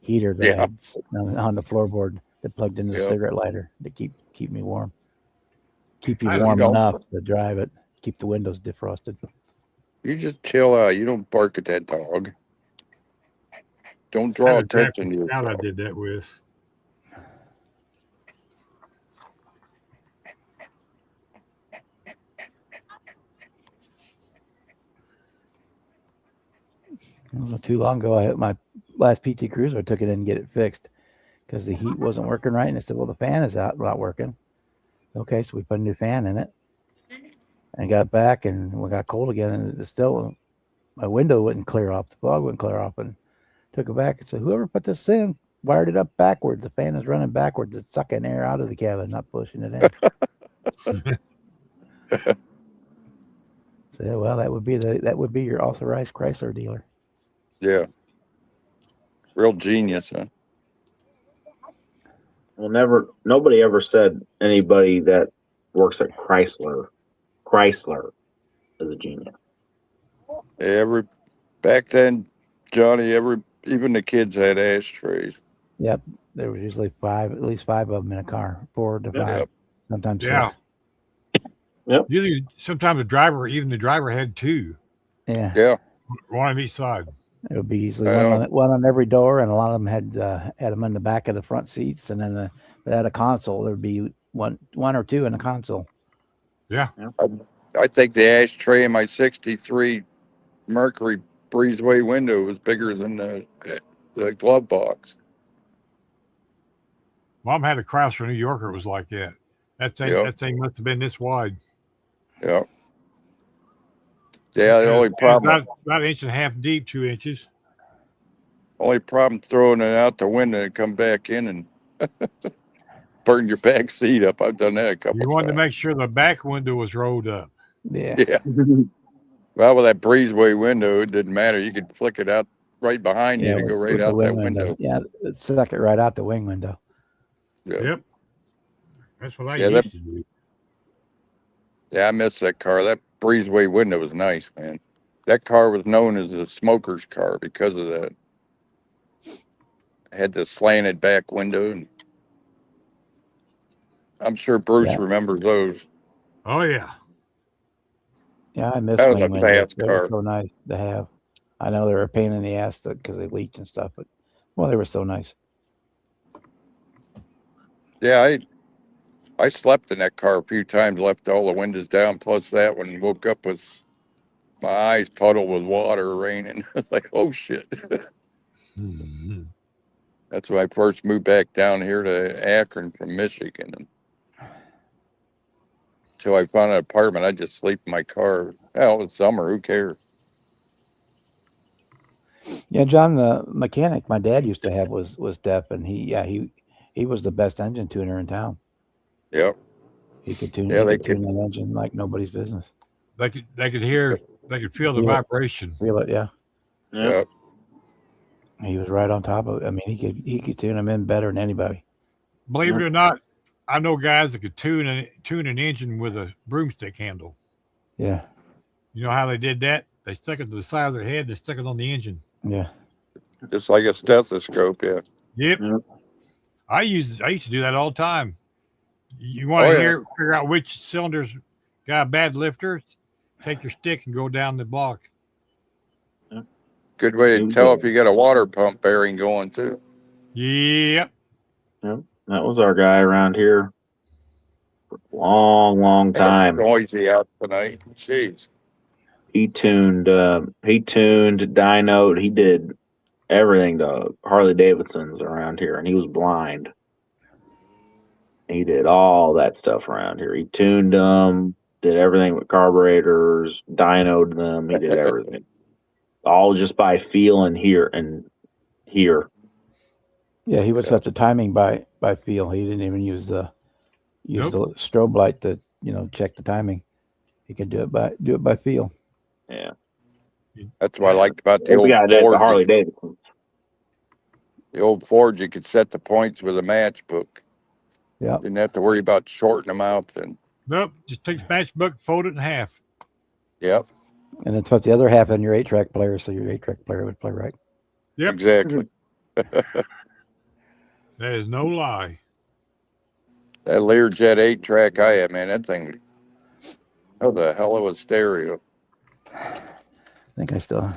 heater that I had on the floorboard that plugged into the cigarette lighter to keep me warm. Keep you warm enough to drive it. Keep the windows defrosted. You just chill out. You don't bark at that dog. Don't draw attention to yourself. I did that with. Not too long ago, I had my last PT Cruiser. I took it in and get it fixed because the heat wasn't working right. And I said, well, the fan is not working. Okay, so we put a new fan in it and got back and we got cold again. And it still, my window wouldn't clear off. The fog wouldn't clear off, and took it back and said, whoever put this in wired it up backwards. The fan is running backwards. It's sucking air out of the cabin, not pushing it in. So, well, that would be your authorized Chrysler dealer. Yeah. Real genius, huh? Well, nobody ever said anybody that works at Chrysler is a genius. Back then, Johnny, even the kids had ashtrays. Yep. There was usually at least 5 of them in a car, 4 to 5, sometimes 6. Yep. Usually, sometimes the driver had 2. Yeah. Yeah. One on each side. It would be usually one on every door, and a lot of them had them in the back of the front seats, and then they had a console. There'd be one or 2 in a console. Yeah. I think the ashtray in my 63 Mercury breezeway window was bigger than the glove box. Mom had a Chrysler New Yorker. It was like that. That thing must have been this wide. Yeah. Yeah, the only problem. About 1.5 inches deep, 2 inches. Only problem throwing it out the window and come back in and burn your back seat up. I've done that a couple times. You wanted to make sure the back window was rolled up. Yeah. Yeah. Well, with that breezeway window, it didn't matter. You could flick it out right behind you to go right with the out that wing window. Yeah, it stuck it right out the wing window. Yeah. Yep. That's what I Yeah, used to do. Yeah, I miss that car. That breezeway window was nice, man. That car was known as a smoker's car because of that. It had the slanted back window, and I'm sure Bruce Yeah. remembers those. Oh yeah. Yeah, I miss That was wing a windows. fast They were car. so nice to have. I know they were a pain in the ass because they leaked and stuff, but well, they were so nice. Yeah, I slept in that car a few times, left all the windows down. Plus that, when I woke up with my eyes puddled with water raining, it's like, oh shit. Mhm. That's when I first moved back down here to Akron from Michigan. And until I found an apartment, I just sleep in my car. Hell, it's summer. Who cares? Yeah, John, the mechanic my dad used to have was deaf, and he was the best engine tuner in town. Yep. He could tune Yeah, he they could tune an engine like nobody's business. They could hear, they could feel the Feel it. vibration. Feel it, yeah. Yep. He was right on top of it. I mean, he could tune them in better than anybody. Believe it or not, I know guys that could tune an engine with a broomstick handle. Yeah, You know how they did that? They stuck it to the side of their head. They stuck it on the engine. yeah. Just like a stethoscope. Yeah. Yep. Yep. I used to do that all the time. You want to figure out which cylinders got a bad lifter? Take your stick and go down the block. Good way to tell if you got a water pump bearing going too. Yep. Yep. That was our guy around here for a long It's time. noisy out tonight. Jeez. He tuned dyno. He did everything to Harley Davidsons around here, and he was blind. He did all that stuff around here. He tuned them, did everything with carburetors, dynoed them. He did everything, all just by feel and hear. Yeah, he would set the timing by feel. He didn't even use the strobe light to check the timing. He could do it by feel. Yeah, That's what I liked about the old guy did the Ford. Harley Davidson. The old Ford, you could set the points with a matchbook. Yeah, Didn't have to worry about shorting them out. And Nope. Just take the matchbook, fold it in half. yep, and then put the other half in your 8-track player, so your 8-track player would play right. Yep. exactly. That is no lie. That Learjet 8-track I had, man, that thing. How the hell of a stereo? I think I still.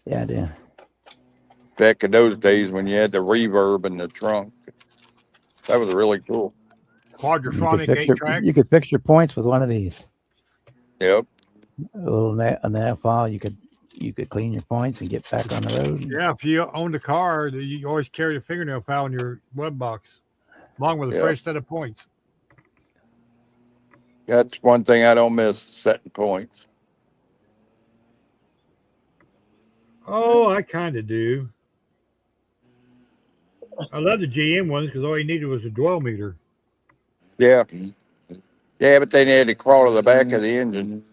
Yeah, I did. Back in those days when you had the reverb in the trunk, that was really cool. Quadraphonic 8-track. You could fix your points with one of these. Yep. A little nav file. You could clean your points and get back on the road. Yeah, if you owned a car, you always carry a fingernail file in your glove box, along with a fresh set of points. That's one thing I don't miss, setting points. Oh, I kind of do. I love the GM ones because all you needed was a dwell meter. Yeah. Yeah, but they had to crawl to the back of the engine.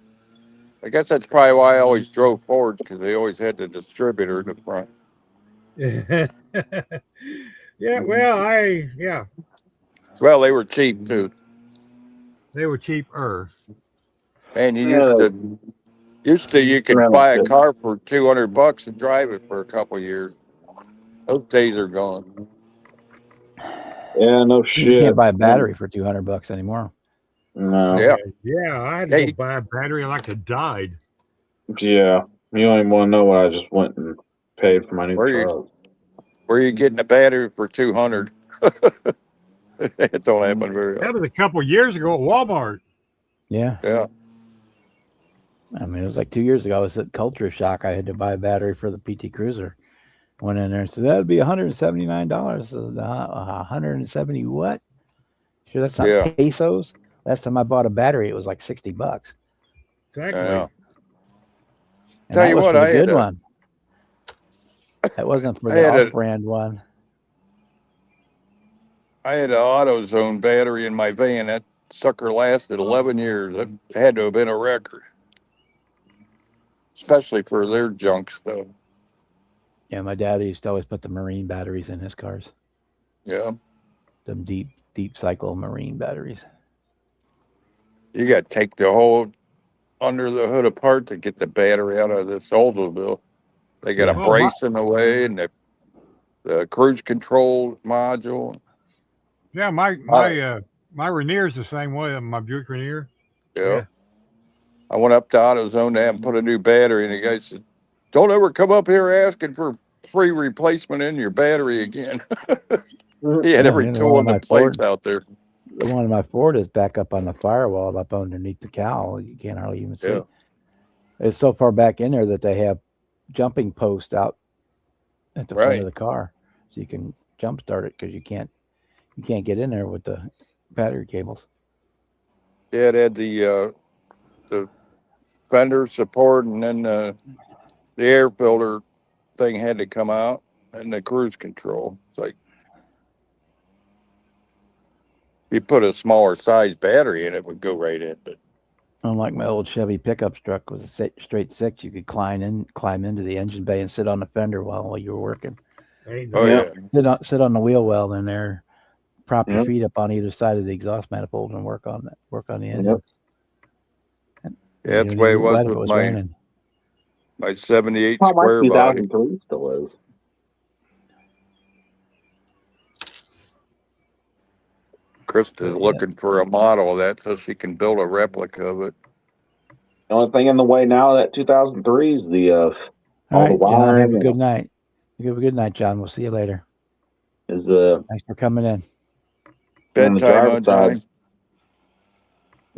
I guess that's probably why I always drove Fords, because they always had the distributor in the front. Yeah, well, Well, they were cheap too. they were cheaper. And you used to you could buy a car for $200 and drive it for a couple of years. Those days are gone. Yeah, no You shit. can't buy a battery for $200 anymore. No. Yeah. Yeah, I had to go buy a battery like I died. Yeah. You don't even want to know what I just went and paid for my new truck. Where you getting a battery for $200? It don't happen very That often. was a couple of years ago at Walmart. Yeah. Yeah. I mean, it was like 2 years ago. I was at Culture Shock. I had to buy a battery for the PT Cruiser. Went in there and said, that'd be $179. So, 170 what? Sure, that's not pesos. Last time I bought a battery, it was like $60. Exactly. I know. And Tell that you was what, for the I had good one. That wasn't for the off-brand one. I had an AutoZone battery in my van. That sucker lasted 11 years. That had to have been a record. especially for their junk stuff. Yeah, my dad used to always put the marine batteries in his cars. Yeah. Them deep cycle marine batteries. You got to take the whole under the hood apart to get the battery out of this Oldsmobile. They got Yeah. a Well, my, brace in the way and the cruise control module. yeah, my Rainier's the same way. My Buick Rainier. Yeah. Yeah. I went up to AutoZone to have them put a new battery, and the guy said, "Don't ever come up here asking for free replacement in your battery again." He had Yeah, every you know, tool one in of the my place Ford, out there. the one in my Ford is back up on the firewall up underneath the cowl. You can't hardly even see. Yeah. It's so far back in there that they have jumping posts out at the front Right. of the car, so you can jump start it because you can't get in there with the battery cables. Yeah, it had the fender support, and then the air filter thing had to come out, and the cruise control. It's like if you put a smaller size battery in, it would go right in. But Unlike my old Chevy pickup truck with a straight six, you could climb into the engine bay and sit on the fender while you were working. Ain't oh no- yeah, Sit on the wheel well in there, prop your Yep. feet up on either side of the exhaust manifold and work on the engine. Yep. yeah, that's the way it was If it with was my raining. 78 Oh, my square body. 2003 still is. Krista's looking for a model of that so she can build a replica of it. The only thing in the way now of that 2003 is the All all the right, John. wiring Have a good night. Have a good night, John. We'll see you later. is Thanks for coming in. on the Bedtime, driver's Johnny. side.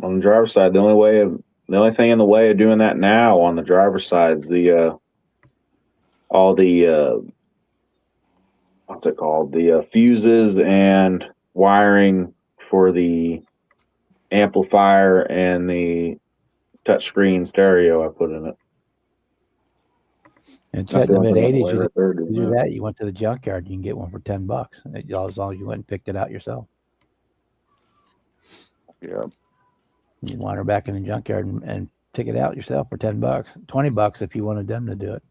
On the driver's side, the only thing in the way of doing that now on the driver's side is the all the what's it called? The fuses and wiring for the amplifier and the touchscreen stereo I put in it. And That's Chet, in the the only mid thing in the '80s, way you right there to doing do that. that, you went to the junkyard. You can get one for $10 as long as you went and picked it out yourself. Yeah. You wander back in the junkyard and pick it out yourself for $10, $20 if you wanted them to do it.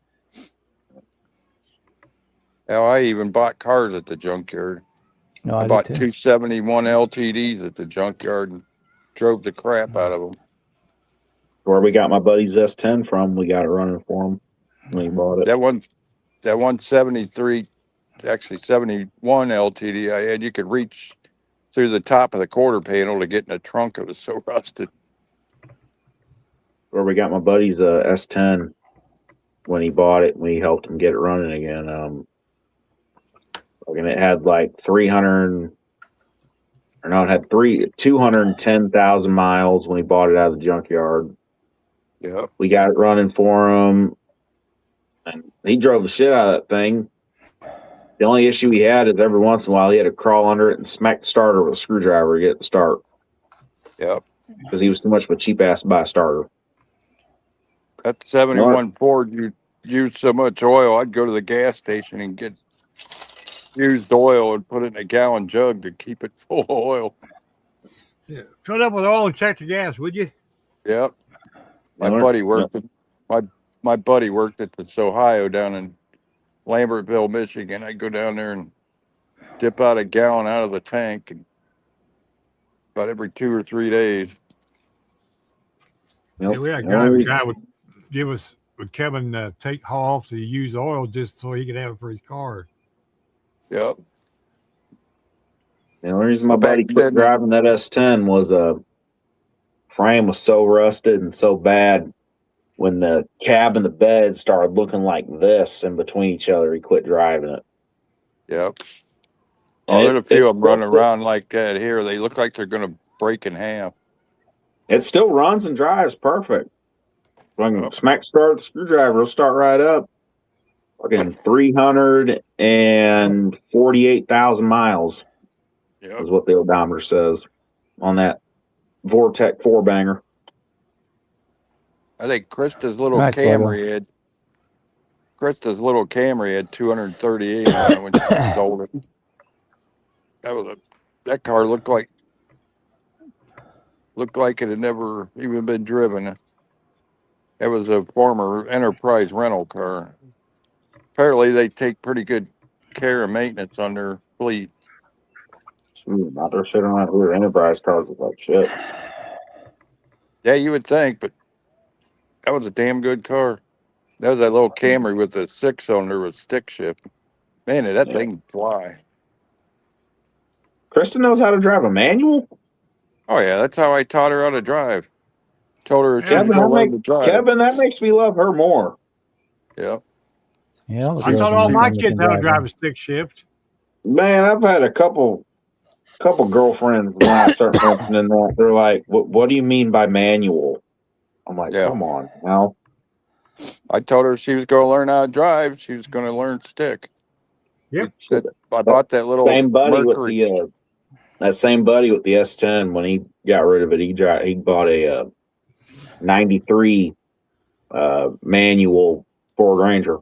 Now I even bought cars at the junkyard. No, I did bought too. 271 LTDs at the junkyard and drove the crap out of them. Where we got my buddy's S10 from, we got it running for him when he bought it. That 173, actually 71 LTD I had, you could reach through the top of the quarter panel to get in the trunk. It was so rusted. Where we got my buddy's S10 when he bought it, we helped him get it running again. And it had like 210,000 miles when he bought it out of the junkyard. Yeah. We got it running for him, and he drove the shit out of that thing. The only issue he had is every once in a while he had to crawl under it and smack the starter with a screwdriver to get it to start. Yep. Because he was too much of a cheap ass to buy a starter. That 71 Ford, you used so much oil, I'd go to the gas station and get used oil and put it in a gallon jug to keep it full of oil. Yeah. Fill it up with oil and check the gas, would you? Yep. My Miller? buddy worked at my buddy worked at this Ohio down in Lambertville, Michigan. I'd go down there and dip out a gallon out of the tank and about every 2 or 3 days. Yep. Yeah, we had a The guy. only- The guy would Kevin haul off to use oil just so he could have it for his car. Yep. The only reason my Back buddy quit then- driving that S10 was frame was so rusted and so bad. When the cab and the bed started looking like this in between each other, he quit driving it. Yep. And Oh, there's a few of them running still- around like that here. They look like they're going to break in half. It still runs and drives perfect. When Yep. smack start the screwdriver, it'll start right up. Fucking 348,000 miles Yep. is what the odometer says on that Vortec 4-banger. I think Krista's little Right, Camry had 238 on it when she was older. That car looked like it had never even been driven. It was a former Enterprise rental car. Apparently, they take pretty good care and maintenance on their fleet. Out there sitting around here, Enterprise cars look like shit. Yeah, you would think, but that was a damn good car. That was that little Camry with a 6-cylinder with stick shift. Man, did that Yeah. thing fly. Kristen knows how to drive a manual. Oh, yeah, that's how I taught her how to drive. Told her she Yeah, was going to learn to drive. Kevin, that makes me love her more. Yeah. Yeah, the I girls taught in all my family kids can how to drive drive them. a stick shift. Man, I've had a couple girlfriends when I start mentioning that. They're like, what do you mean by manual? I'm like, Yeah. come on now. I told her she was going to learn how to drive. She was going to learn stick. Yep. I bought that little Same buddy Mercury. with that same buddy with the S10. When he got rid of it, he bought a 93 manual Ford Ranger,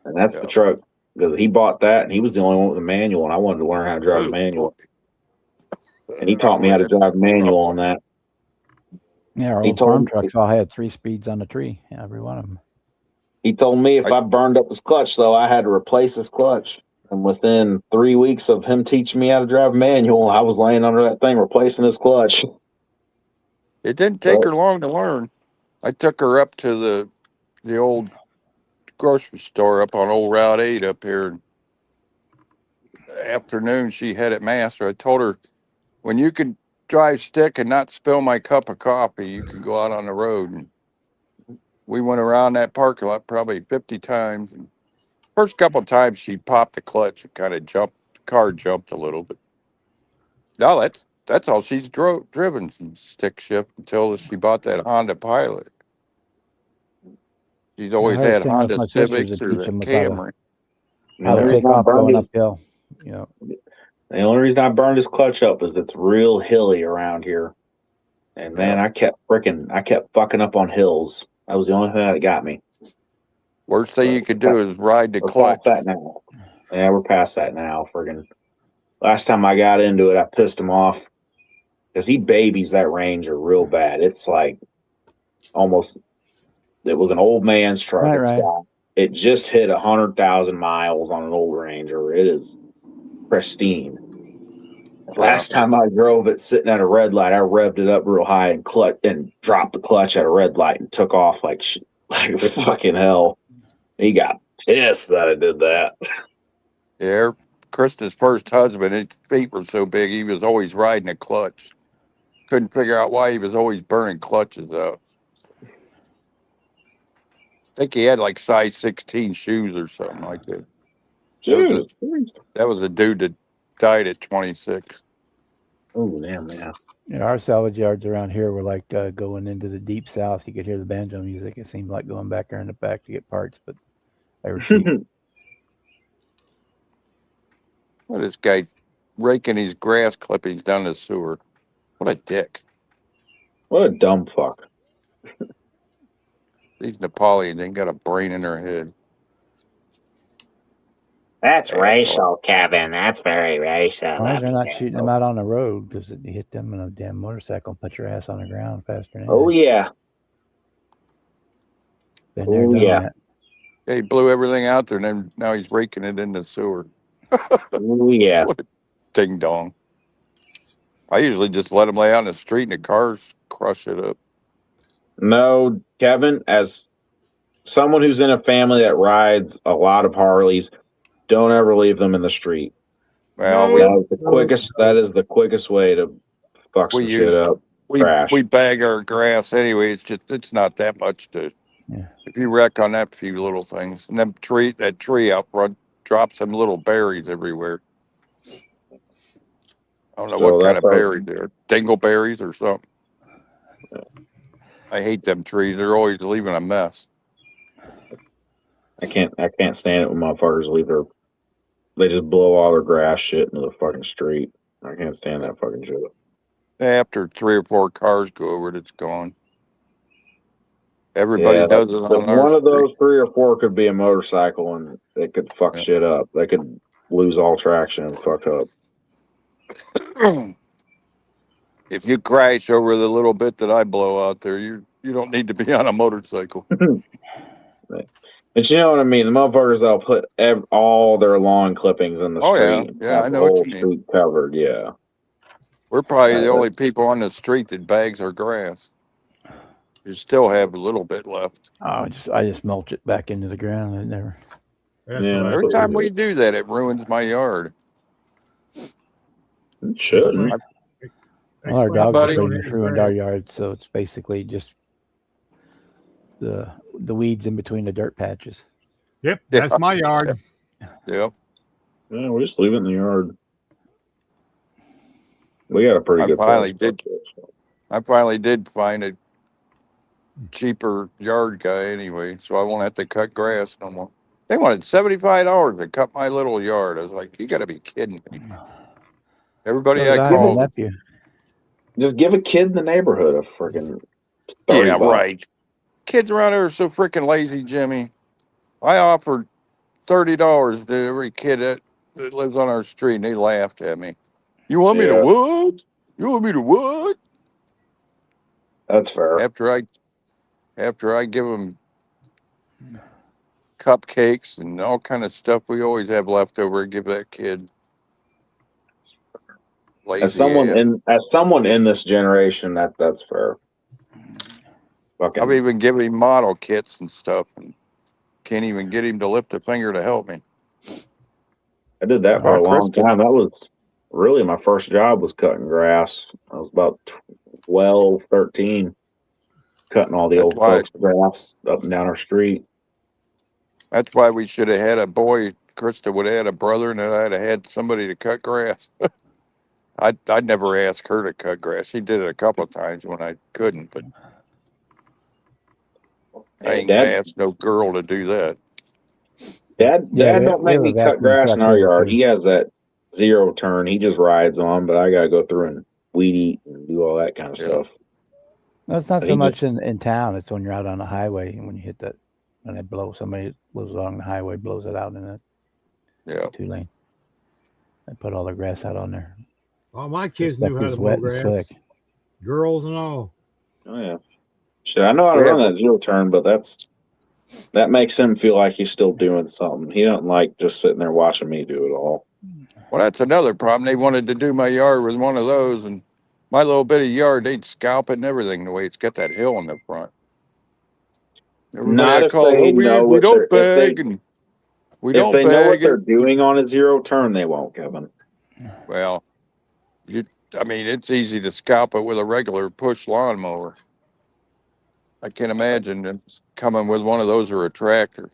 and that's the Yeah. truck because he bought that, and he was the only one with a manual, and I wanted to learn how to drive a manual, and he taught me how to drive manual on that. Yeah, our He old told farm me- trucks all had 3 speeds on the tree. Every one of them. He told me if I burned up his clutch, though, I had to replace his clutch. And within 3 weeks of him teaching me how to drive manual, I was laying under that thing replacing his clutch. It didn't take her long to learn. I took her up to the old grocery store up on Old Route 8 up here. Afternoon, she had it mastered. I told her, when you could drive stick and not spill my cup of coffee, you can go out on the road. And we went around that parking lot probably 50 times. And first couple of times she popped the clutch and kind of jumped, the car jumped a little, but no, that's all she's driven stick shift until she bought that Honda Pilot. She's always I heard had same with Honda my sisters Civics that or teach the them with how Camry. to The take off going uphill. You know, The only reason I burned his clutch up is it's real hilly around here. And man, I kept fucking up on hills. That was the only thing that got me. Worst thing you could do is ride the We're clutch. past that now. Yeah, we're past that now. Friggin' last time I got into it, I pissed him off because he babies that Ranger real bad. It's like almost, it was an old man's truck. Right. It just hit 100,000 miles on an old Ranger. It is pristine. Last time I drove it sitting at a red light, I revved it up real high and dropped the clutch at a red light and took off like fucking hell. He got pissed that I did that. Yeah, Krista's first husband, his feet were so big, he was always riding a clutch. Couldn't figure out why he was always burning clutches out. I think he had like size 16 shoes or something like that. That was a dude that died at 26. Oh, damn, yeah. You know, our salvage yards around here were like going into the deep south. You could hear the banjo music. It seemed like going back there in the back to get parts, but they were cheap. What is this guy raking his grass clippings down the sewer? What a dick. What a dumb fuck. These Napoleons ain't got a brain in their head. That's racial, Kevin. That's very racial. Why is they're not shooting them out on the road? Because you hit them in a damn motorcycle and put your ass on the ground faster than Oh, yeah. Been there, done that. Yeah, he blew everything out there, and then now he's raking it in the sewer. Oh, yeah. What a ding dong. I usually just let him lay out in the street and the cars crush it up. No, Kevin, as someone who's in a family that rides a lot of Harleys, don't ever leave them in the street. Well, That is the quickest way to fuck some shit up. We bag our grass anyway. It's not that much to. Yeah. If you wreck on that few little things, and that tree out front drops some little berries everywhere. I don't know what kind of berries they're. Dingleberries or something. I hate them trees. They're always leaving a mess. I can't stand it when motherfuckers they just blow all their grass shit into the fucking street. I can't stand that fucking shit. After 3 or 4 cars go over it, it's gone. Everybody does it on our one of street. those 3 or 4 could be a motorcycle and they could fuck shit up. They could lose all traction and fuck up. If you crash over the little bit that I blow out there, you don't need to be on a motorcycle. But you know what I mean? The motherfuckers that'll put all their lawn clippings in the Oh, yeah. street. And Yeah, have I the know what whole you mean. street covered. Yeah. We're probably the Uh, only people on the street that bags our grass. You still have a little bit left. Oh, I just mulch it back into the ground. I never. That's Yeah, what I Every that's do. time we do that, it ruins my yard. It shouldn't. Well, our Explain dogs buddy. have pretty much grass. ruined our yard, so it's basically just the weeds in between the dirt patches. Yep, that's my yard. Yep. Yeah, we just leave it in the yard. We got a pretty I good finally place. I finally did find a cheaper yard guy anyway, so I won't have to cut grass no more. They wanted $75 to cut my little yard. I was like, you got to be kidding me. Everybody So I did I have a called, nephew. Just give a kid in the neighborhood a freaking yeah, $30. right. Kids around here are so freaking lazy, Jimmy. I offered $30 to every kid that lives on our street, and they laughed at me. You want me to Yeah. what? You want me to what? That's fair. After I give them cupcakes and all kind of stuff we always have left over to give that kid. Lazy As someone ass. in this generation, that's fair. Fucking, I've even given him model kits and stuff, and can't even get him to lift a finger to help me. I did that for a long Kristen. time. That was really my first job was cutting grass. I was about 12, 13, cutting all the That's old why- folks' grass up and down our street. That's why we should have had a boy. Krista would have had a brother, and then I'd have had somebody to cut grass. I'd never ask her to cut grass. She did it a couple of times when I couldn't, but I ain't gonna ask no girl to do that. Dad Yeah, don't we make have a me cut vacuum grass truck in our here, yard. too. He has that zero turn. He just rides on, but I gotta go through and weed eat and do all that kind of Yeah. stuff. No, it's not But so he much in town. It's when you're out on the highway and when you hit that, when they blow, somebody blows along the highway, blows it out in that Yeah. 2-lane. They put all the grass out on there. All my The kids stuff knew how gets to mow wet and grass. slick. Girls and all. Oh yeah. Shit, I know how to Yeah. run that zero turn, but that makes him feel like he's still doing something. He don't like just sitting there watching me do it all. Well, that's another problem. They wanted to do my yard with one of those, and my little bit of yard, they'd scalp it and everything the way it's got that hill in the front. Everybody Not I if called, they oh, know we what don't they're- bag, and we if don't they know what bag they're it. doing on a zero turn, they won't, Kevin. Well, I mean, it's easy to scalp it with a regular push lawnmower. I can't imagine them coming with one of those or a tractor.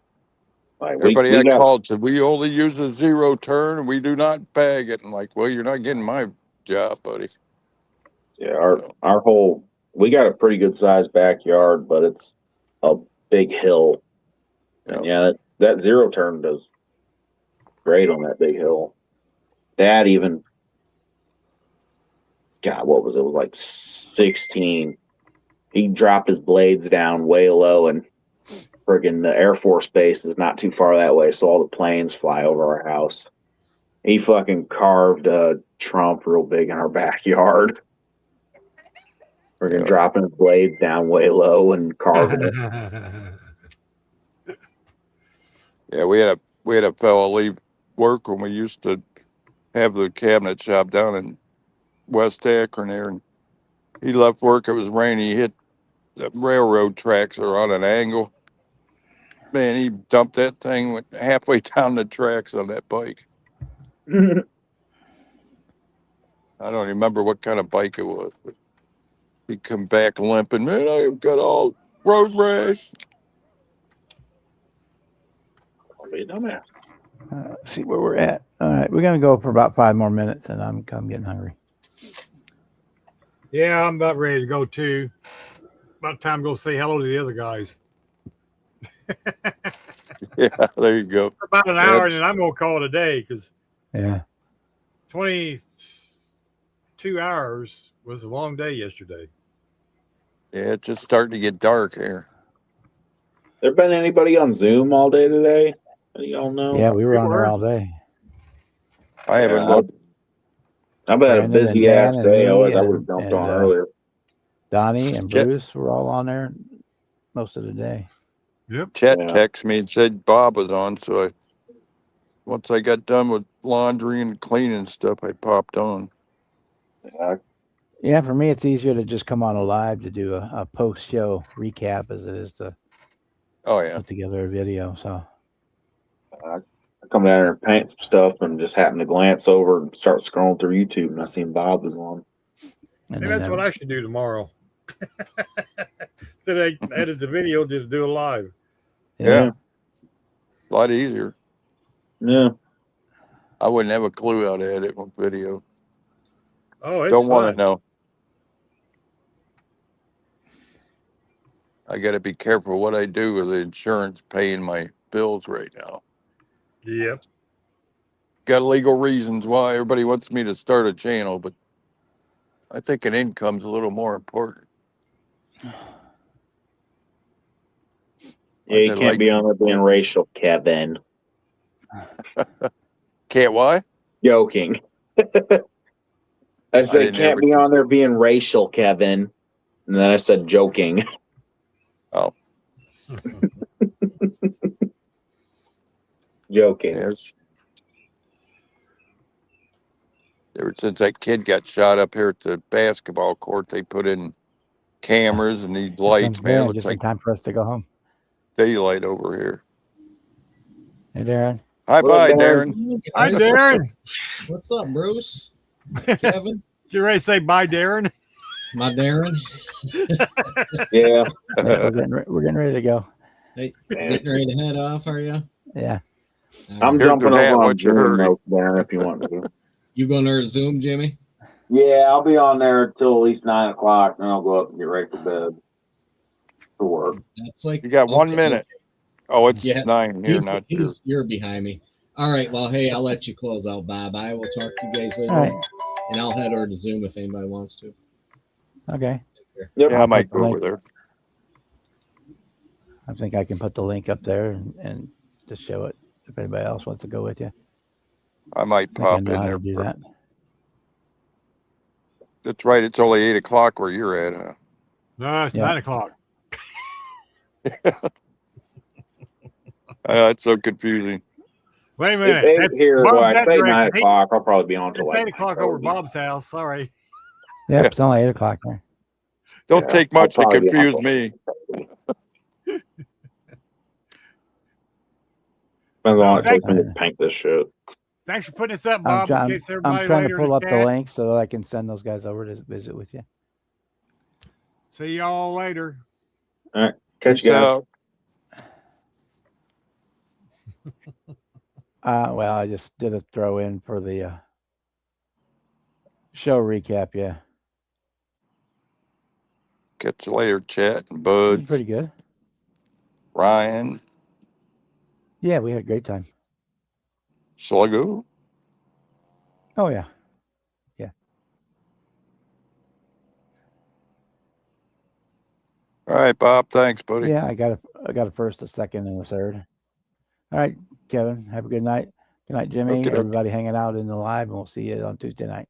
Like Everybody we I got called said, we only use a zero turn and we do not bag it. I'm like, well, you're not getting my job, buddy. our whole we got a pretty good sized backyard, but it's a big hill. And that zero turn does great on that big hill. Dad even what was it? It was like 16. He dropped his blades down way low, and friggin' the Air Force Base is not too far that way, so all the planes fly over our house. He fucking carved a Trump real big in our backyard. Friggin' dropping his blades down way low and carving it. Yeah, we had a fellow leave work when we used to have the cabinet shop down in West Akron there, and he left work. It was rainy. He hit the railroad tracks are on an angle. Man, he dumped that thing, went halfway down the tracks on that bike. I don't remember what kind of bike it was, but he'd come back limping. Man, I've got all road rash. I'll be a dumbass. Let's see where we're at. All right, we're gonna go for about 5 more minutes, and I'm getting hungry. Yeah, I'm about ready to go too. About time to go say hello to the other guys. Yeah, there you go. For about an hour, and then I'm gonna call it a day because Yeah, 22 hours was a long day yesterday. Yeah, it's just starting to get dark here. There been anybody on Zoom all day today? Y'all know? yeah, we were on there were. all day. I haven't Yeah, looked. I bet a Brandon and busy ass Dan and day. me I would have and- jumped and, on earlier. Donnie and Yep. Bruce were all on there most of the day. Yep. Chet Yeah. texted me and said Bob was on, so once I got done with laundry and cleaning stuff, I popped on. Yeah, for me, it's easier to just come on a live to do a post-show recap as it is to Oh yeah. put together a video. So I come down there and paint some stuff and just happened to glance over and start scrolling through YouTube and I seen Bob was on. and Maybe that's what I should do tomorrow. Instead of edit the video, just do a live. Yeah. A lot easier. Yeah. I wouldn't have a clue how to edit one video. Oh, it's Don't want fun. to know. I got to be careful what I do with the insurance paying my bills right now. Yep. Got legal reasons why everybody wants me to start a channel, but I think an income's a little more important. Yeah, you I'd can't like be to- on there being racial, Kevin. Can't why? Joking. I said didn't hear can't what be you on there being racial, Kevin. And then I said joking. Oh. Joking. There's ever since that kid got shot up here at the basketball court, they put in cameras and these lights, man. It looks just like in time for us to go home. daylight over here. Hey, Darren. Hi, What up, bye, Darren? Darren. Hi, Guys, Darren. what's up, Bruce? Kevin, You ready to say bye, Darren? my Darren. Yeah. Yeah, we're getting ready to go. Hey, getting ready to head off, are you? Yeah. I'm Here's jumping your hat, over on what's your Zoom hurry? notes, Darren, if you want to. You going to Zoom, Jimmy? Yeah, I'll be on there until at least 9 o'clock, then I'll go up and get ready for bed. For work. That's like You got 1 okay. minute. Oh, it's Yeah, 9 here, not here. You're behind me. All right. Well, hey, I'll let you close out, Bob. I will talk to you guys later, All right. and I'll head over to Zoom if anybody wants to. Okay. Yep. Yeah, I might put the go link- over there. I think I can put the link up there and just show it if anybody else wants to go with you. I might I think I pop in know how there. to do that. That's right. It's only 8 o'clock where you're at, huh? No, it's Yeah. 9 o'clock. It's so confusing. Wait a It's minute. 8 That's here, Bob's well, I say address. 9 o'clock. I'll probably be on till It's like 8 o'clock over 9:30. Bob's house. Sorry. Yep, it's only 8 o'clock there. Don't Yeah, take I'll much to probably be on confuse till- me. Depends on how it Okay. takes me to paint this shit. Thanks for putting this up, I'm Bob. trying, in case everybody I'm trying later to in pull up the the chat. link so that I can send those guys over to visit with you. See y'all later. Catch Peace you guys. out. Well, I just did a throw in for the show recap. Yeah, Catch you later, Chet and it was Bud, pretty good. Ryan, Yeah, we had a great time. Sluggo. Oh yeah, All right, Bob. Thanks, buddy. yeah. I got a first, a second, and a third. All right, Kevin. Have a good night. Good night, Jimmy. Okey-doke. Everybody hanging out in the live, and we'll see you on Tuesday night.